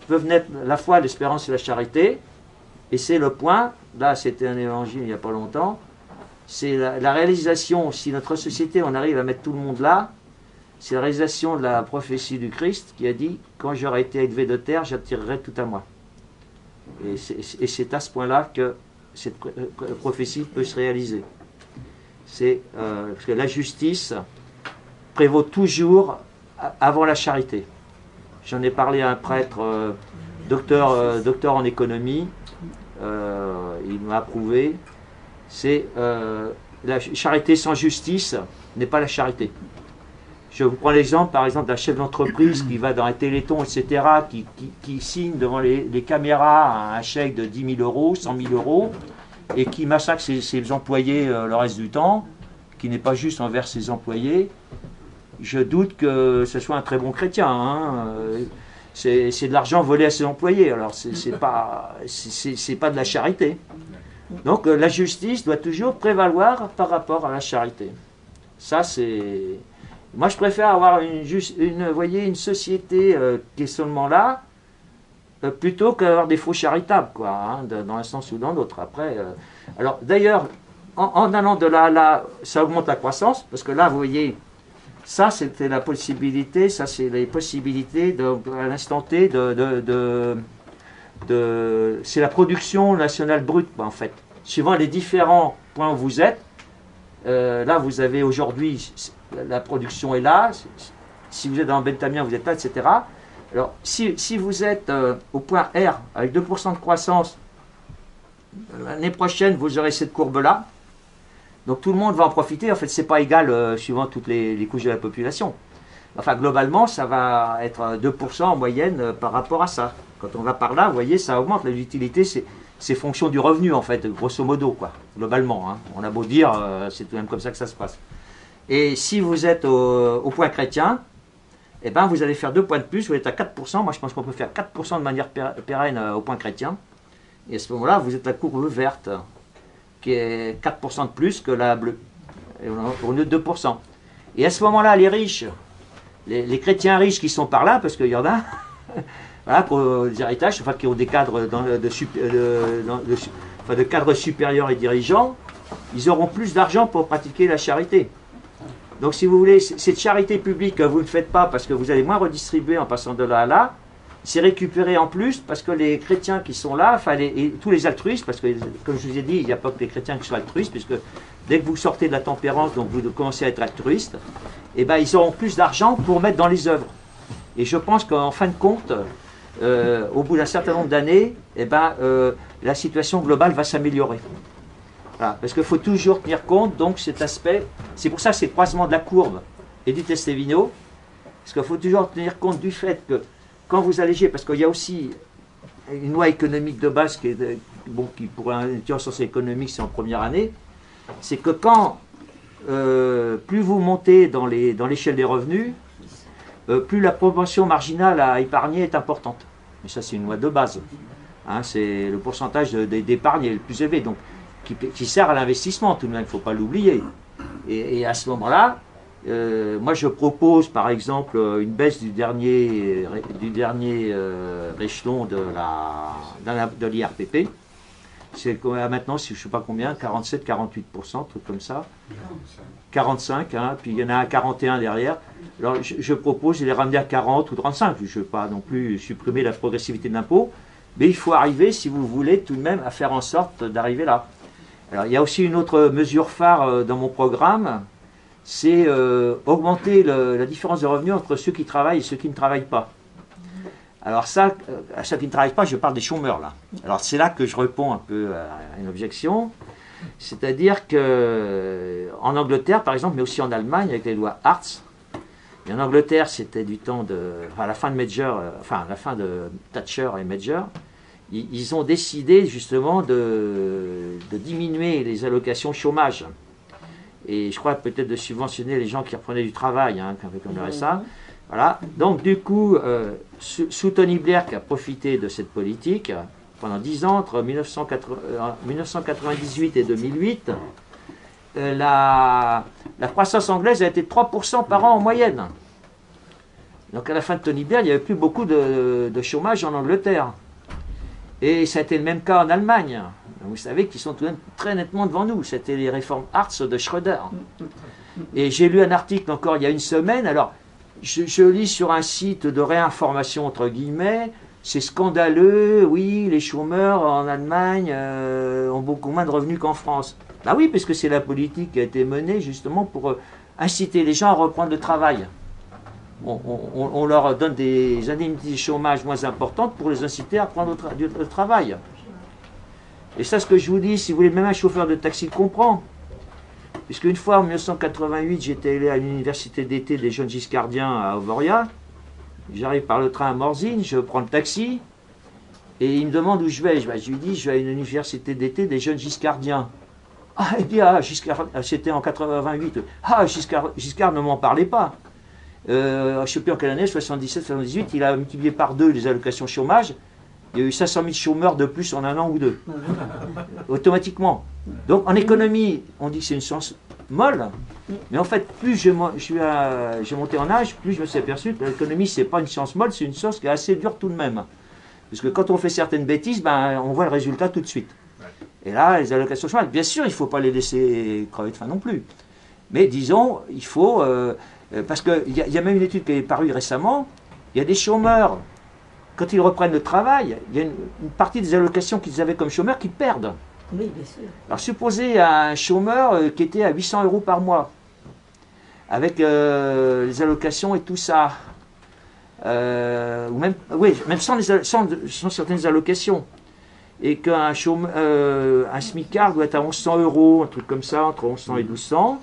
peuvent naître la foi, l'espérance et la charité. Et c'est le point. Là, c'était un évangile il n'y a pas longtemps. C'est la réalisation, si notre société, on arrive à mettre tout le monde là, c'est la réalisation de la prophétie du Christ qui a dit « Quand j'aurai été élevé de terre, j'attirerai tout à moi ». Et c'est à ce point-là que cette prophétie peut se réaliser. Parce que la justice prévaut toujours avant la charité. J'en ai parlé à un prêtre, docteur en économie, il m'a approuvé. C'est la charité sans justice n'est pas la charité. Je vous prends l'exemple, par exemple, d'un chef d'entreprise qui va dans un téléthon, etc., qui signe devant les caméras un chèque de 10 000 euros, 100 000 euros, et qui massacre ses employés le reste du temps, qui n'est pas juste envers ses employés. Je doute que ce soit un très bon chrétien, hein. C'est de l'argent volé à ses employés, alors c'est pas de la charité. Donc la justice doit toujours prévaloir par rapport à la charité. Ça, c'est... Moi, je préfère avoir une société qui est seulement là, plutôt qu'avoir des faux charitables, quoi, hein, dans un sens ou dans l'autre. Après, alors d'ailleurs, en allant de là à là, ça augmente la croissance, parce que là, vous voyez, ça, c'était la possibilité, ça, c'est les possibilités à l'instant T c'est la production nationale brute, quoi, en fait. Suivant les différents points où vous êtes, là, vous avez aujourd'hui, la production est là. Si vous êtes dans Bentamien, vous êtes là, etc. Alors, si vous êtes au point R, avec 2% de croissance, l'année prochaine, vous aurez cette courbe-là. Donc, tout le monde va en profiter. En fait, ce n'est pas égal suivant toutes les couches de la population. Enfin, globalement, ça va être 2% en moyenne par rapport à ça. Quand on va par là, vous voyez, ça augmente. L'utilité, c'est fonction du revenu, en fait, grosso modo, quoi, globalement. Hein. On a beau dire, c'est tout de même comme ça que ça se passe. Et si vous êtes au point chrétien, eh ben, vous allez faire 2 points de plus, vous êtes à 4%. Moi, je pense qu'on peut faire 4% de manière pérenne au point chrétien. Et à ce moment-là, vous êtes la courbe verte, qui est 4% de plus que la bleue. Et on est 2%. Et à ce moment-là, les riches, les chrétiens riches qui sont par là, parce qu'il y en a, voilà, qui ont des héritages, enfin, qui ont des cadres de cadres supérieurs et dirigeants, ils auront plus d'argent pour pratiquer la charité. Donc, si vous voulez, cette charité publique que vous ne faites pas parce que vous allez moins redistribuer en passant de là à là, c'est récupéré en plus parce que les chrétiens qui sont là, enfin, et tous les altruistes, parce que, comme je vous ai dit, il n'y a pas que les chrétiens qui sont altruistes, puisque dès que vous sortez de la tempérance, donc vous commencez à être altruiste, eh ben, ils auront plus d'argent pour mettre dans les œuvres. Et je pense qu'en fin de compte, au bout d'un certain nombre d'années, eh ben, la situation globale va s'améliorer. Voilà, parce qu'il faut toujours tenir compte, donc, cet aspect, c'est pour ça que c'est le croisement de la courbe et du Testevino, parce qu'il faut toujours tenir compte du fait que quand vous allégez, parce qu'il y a aussi une loi économique de base qui pour un étudiant en sciences économiques, c'est en première année, c'est que quand plus vous montez dans l'échelle des revenus, plus la proportion marginale à épargner est importante. Mais ça, c'est une loi de base. Hein, c'est le pourcentage d'épargne est le plus élevé, donc qui sert à l'investissement, tout de même, il ne faut pas l'oublier. Et à ce moment-là, moi je propose par exemple une baisse du dernier échelon de l'IRPP. C'est maintenant, je ne sais pas combien, 47, 48%, truc comme ça. 45, hein, puis il y en a un 41 derrière. Alors je propose de les ramener à 40 ou 35. Je ne veux pas non plus supprimer la progressivité de l'impôt, mais il faut arriver, si vous voulez, tout de même à faire en sorte d'arriver là. Alors il y a aussi une autre mesure phare dans mon programme, c'est augmenter la différence de revenus entre ceux qui travaillent et ceux qui ne travaillent pas. Alors ça, à ceux qui ne travaillent pas, je parle des chômeurs là. Alors c'est là que je réponds un peu à une objection. C'est-à-dire qu'en Angleterre, par exemple, mais aussi en Allemagne, avec les lois Hartz, et en Angleterre, c'était du temps à la fin de Major, enfin à la fin de Thatcher et Major, ils ont décidé justement de diminuer les allocations chômage. Et je crois peut-être de subventionner les gens qui reprenaient du travail, hein, comme le RSA. Voilà. Donc du coup, sous Tony Blair qui a profité de cette politique, pendant 10 ans, entre 1998 et 2008, la croissance anglaise a été de 3% par an en moyenne. Donc à la fin de Tony Blair, il n'y avait plus beaucoup de chômage en Angleterre. Et ça a été le même cas en Allemagne. Vous savez qu'ils sont tout de même très nettement devant nous. C'était les réformes Hartz de Schröder. Et j'ai lu un article encore il y a une semaine. Alors, je lis sur un site de réinformation, entre guillemets, c'est scandaleux, oui, les chômeurs en Allemagne ont beaucoup moins de revenus qu'en France. Bah oui, parce que c'est la politique qui a été menée justement pour inciter les gens à reprendre le travail. On leur donne des indemnités de chômage moins importantes pour les inciter à prendre le travail. Et ça, ce que je vous dis, si vous voulez, même un chauffeur de taxi le comprend. Puisque une fois, en 1988, j'étais allé à l'université d'été des jeunes giscardiens à Ovoria. J'arrive par le train à Morzine, je prends le taxi, et il me demande où je vais. Je lui dis, je vais à une université d'été des jeunes giscardiens. Ah, et bien, c'était en 88. Ah, Giscard ne m'en parlait pas. Je ne sais plus en quelle année, 77, 78, il a multiplié par 2 les allocations chômage. Il y a eu 500 000 chômeurs de plus en un an ou deux. Automatiquement. Donc en économie, on dit que c'est une science molle. Mais en fait, plus j'ai monté en âge, plus je me suis aperçu que l'économie, ce n'est pas une science molle, c'est une science qui est assez dure tout de même. Parce que quand on fait certaines bêtises, ben, on voit le résultat tout de suite. Et là, les allocations chômage, bien sûr, il ne faut pas les laisser crever de faim non plus. Mais disons, il faut... parce qu'il y a même une étude qui est parue récemment, il y a des chômeurs, quand ils reprennent le travail, il y a une partie des allocations qu'ils avaient comme chômeurs qui perdent. Oui, bien sûr. Alors supposez un chômeur qui était à 800 € par mois, avec les allocations et tout ça, ou même, oui, même sans certaines allocations, et qu'un un smicard doit être à 1100 €, un truc comme ça, entre 1100 et 1200,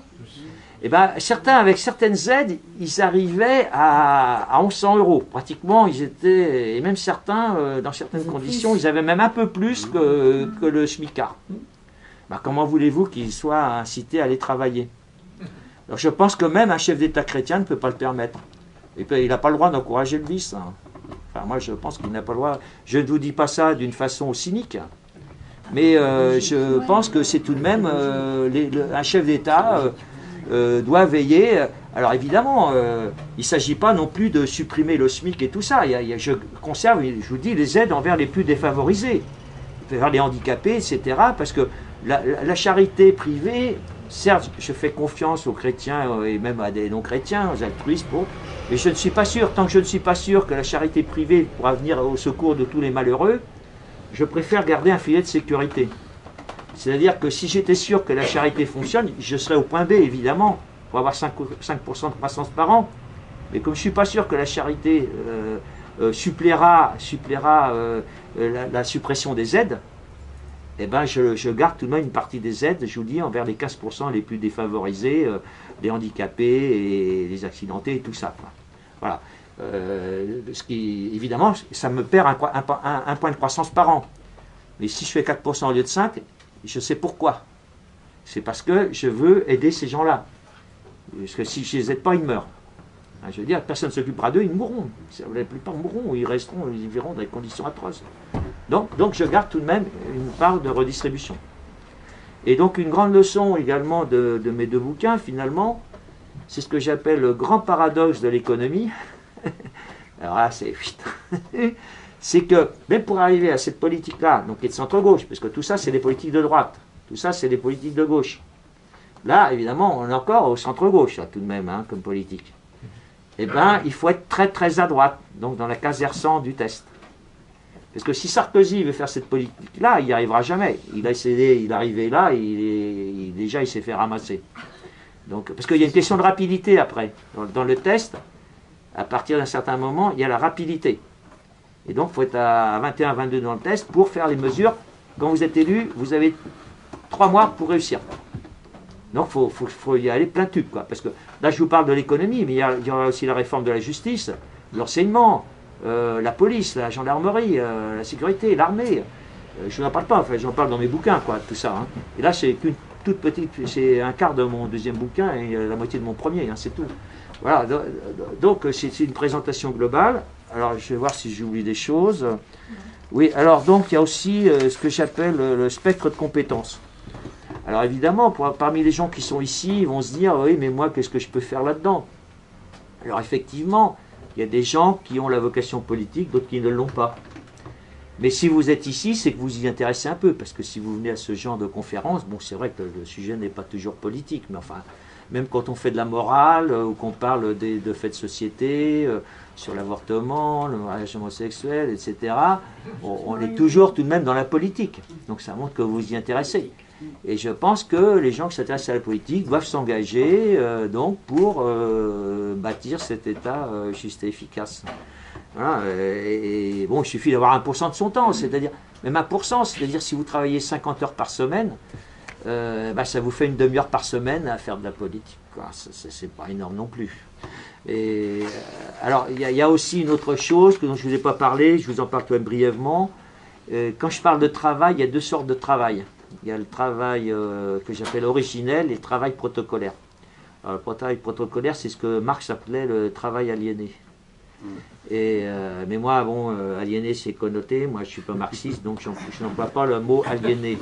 Et ben, certains, avec certaines aides, ils arrivaient à 1100 €. Pratiquement, ils étaient, et même certains, dans certaines conditions, ils avaient même un peu plus que le SMICAR. Ben, comment voulez-vous qu'ils soient incités à aller travailler? Alors, je pense que même un chef d'État chrétien ne peut pas le permettre. Et puis, il n'a pas le droit d'encourager le vice. Hein. Enfin, moi, je pense qu'il n'a pas le droit. Je ne vous dis pas ça d'une façon cynique, mais je pense que c'est tout de même un chef d'État doit veiller. Alors évidemment, il ne s'agit pas non plus de supprimer le SMIC et tout ça. Je conserve, je vous dis, les aides envers les plus défavorisés, vers les handicapés, etc. Parce que la charité privée, certes, je fais confiance aux chrétiens et même à des non-chrétiens, aux altruistes, mais je ne suis pas sûr, tant que je ne suis pas sûr que la charité privée pourra venir au secours de tous les malheureux, je préfère garder un filet de sécurité. C'est-à-dire que si j'étais sûr que la charité fonctionne, je serais au point B, évidemment, pour avoir 5% de croissance par an. Mais comme je ne suis pas sûr que la charité suppléera la suppression des aides, eh ben je garde tout de même une partie des aides, je vous dis, envers les 15% les plus défavorisés, les handicapés et les accidentés et tout ça. Quoi. Voilà. Ce qui, évidemment, ça me perd un point de croissance par an. Mais si je fais 4% au lieu de 5%, je sais pourquoi. C'est parce que je veux aider ces gens-là. Parce que si je ne les aide pas, ils meurent. Je veux dire, personne ne s'occupera d'eux, ils mourront. La plupart mourront, ils resteront, ils vivront dans des conditions atroces. Donc je garde tout de même une part de redistribution. Et donc une grande leçon également de mes deux bouquins, finalement, c'est ce que j'appelle le grand paradoxe de l'économie. Alors là, c'est que même pour arriver à cette politique-là, donc qui est de centre-gauche, parce que tout ça, c'est des politiques de droite, tout ça, c'est des politiques de gauche. Là, évidemment, on est encore au centre-gauche, tout de même, hein, comme politique. Eh bien, il faut être très très à droite, donc dans la case R100 du test. Parce que si Sarkozy veut faire cette politique-là, il n'y arrivera jamais. Il a essayé, il est arrivé là, déjà il s'est fait ramasser. Donc, parce qu'il y a une question de rapidité après. Dans le test, à partir d'un certain moment, il y a la rapidité. Et donc, il faut être à 21, 22 dans le test pour faire les mesures. Quand vous êtes élu, vous avez 3 mois pour réussir. Donc, il faut y aller plein tube, quoi. Parce que là, je vous parle de l'économie, mais il y aura aussi la réforme de la justice, l'enseignement, la police, la gendarmerie, la sécurité, l'armée. Je n'en parle pas, enfin, j'en parle dans mes bouquins, quoi, tout ça. Hein. Et là, c'est qu'une toute petite, c'est un quart de mon deuxième bouquin et la moitié de mon premier, hein, c'est tout. Voilà, donc c'est une présentation globale. Alors, je vais voir si j'oublie des choses. Oui, alors donc, il y a aussi ce que j'appelle le spectre de compétences. Alors évidemment, parmi les gens qui sont ici, ils vont se dire, oui, mais moi, qu'est-ce que je peux faire là-dedans? Alors effectivement, il y a des gens qui ont la vocation politique, d'autres qui ne l'ont pas. Mais si vous êtes ici, c'est que vous y intéressez un peu, parce que si vous venez à ce genre de conférence, bon, c'est vrai que le sujet n'est pas toujours politique, mais enfin, même quand on fait de la morale, ou qu'on parle de faits de société, sur l'avortement, le mariage homosexuel, etc., on est toujours tout de même dans la politique. Donc ça montre que vous vous y intéressez. Et je pense que les gens qui s'intéressent à la politique doivent s'engager donc pour bâtir cet État juste et efficace. Voilà, et bon, il suffit d'avoir 1% de son temps, c'est-à-dire, même 1%, c'est-à-dire si vous travaillez 50 heures par semaine, ça vous fait une demi-heure par semaine à faire de la politique. C'est pas énorme non plus. Et, alors, il y a aussi une autre chose dont je ne vous ai pas parlé, je vous en parle quand même brièvement. Quand je parle de travail, il y a 2 sortes de travail. Il y a le travail que j'appelle originel et le travail protocolaire. Alors, le travail protocolaire, c'est ce que Marx appelait le travail aliéné. Mais moi, bon, aliéné, c'est connoté. Moi, je ne suis pas marxiste, donc je n'emploie pas le mot aliéné.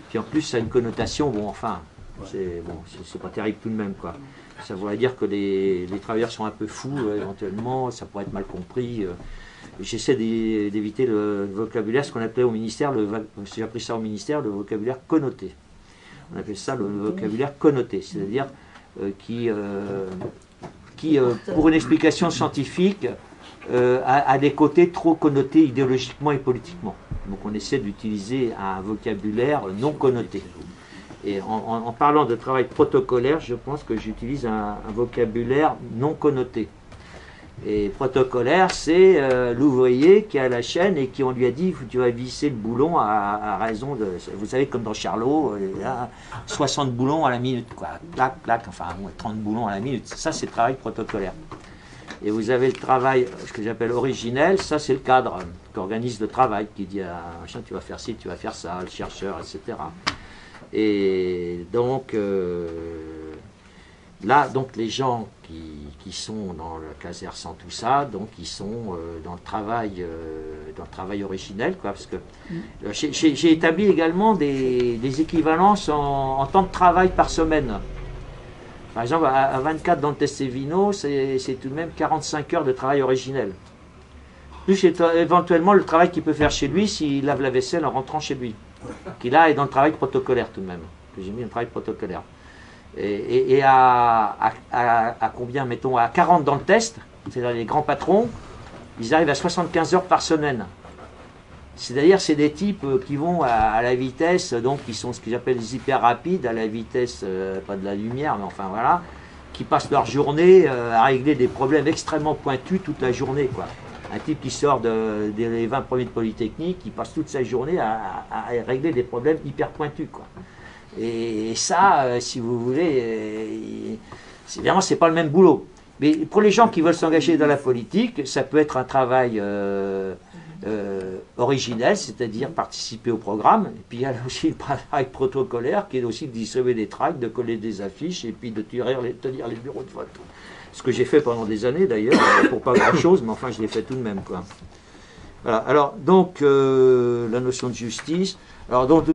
Puis en plus, ça a une connotation, bon, enfin, c'est pas terrible tout de même, quoi. Ça voudrait dire que les travailleurs sont un peu fous, éventuellement, ça pourrait être mal compris. J'essaie d'éviter le vocabulaire, ce qu'on appelait au ministère, j'ai appris ça au ministère, le vocabulaire connoté. On appelle ça le vocabulaire connoté, c'est-à-dire qui, pour une explication scientifique, a des côtés trop connotés idéologiquement et politiquement. Donc on essaie d'utiliser un vocabulaire non connoté. Et en parlant de travail protocolaire, je pense que j'utilise un vocabulaire non connoté. Et protocolaire, c'est l'ouvrier qui est à la chaîne et qui on lui a dit tu vas visser le boulon à raison de, vous savez comme dans Charlot, là, 60 boulons à la minute, quoi, clac, clac, enfin 30 boulons à la minute. Ça c'est le travail protocolaire. Et vous avez le travail, ce que j'appelle originel, ça c'est le cadre qui organise le travail, qui dit à machin tu vas faire ci, tu vas faire ça, le chercheur, etc. Et donc là, donc les gens qui sont dans le caser sans tout ça, donc ils sont dans le travail originel, quoi, parce que j'ai établi également des équivalences en temps de travail par semaine. Par exemple, à 24 dans le test Evino, c'est tout de même 45 heures de travail originel. Plus éventuellement le travail qu'il peut faire chez lui s'il lave la vaisselle en rentrant chez lui. Qui là est dans le travail protocolaire tout de même, que j'ai mis dans le travail protocolaire. Et à combien, mettons, à 40 dans le test, c'est-à-dire les grands patrons, ils arrivent à 75 heures par semaine. C'est-à-dire c'est des types qui vont à la vitesse, donc qui sont ce que j'appelle les hyper rapides, à la vitesse, pas de la lumière, mais enfin voilà, qui passent leur journée à régler des problèmes extrêmement pointus toute la journée, quoi. Un type qui sort des 20 premiers de Polytechnique, qui passe toute sa journée à régler des problèmes hyper pointus, quoi. Et ça, si vous voulez, évidemment, c'est pas le même boulot. Mais pour les gens qui veulent s'engager dans la politique, ça peut être un travail originel, c'est-à-dire participer au programme. Et puis il y a aussi le travail protocolaire, qui est aussi de distribuer des tracts, de coller des affiches, et puis de tenir les bureaux de vote. Ce que j'ai fait pendant des années d'ailleurs, pour pas grand-chose, mais enfin je l'ai fait tout de même, quoi. Voilà. Alors, donc, la notion de justice. Alors, donc,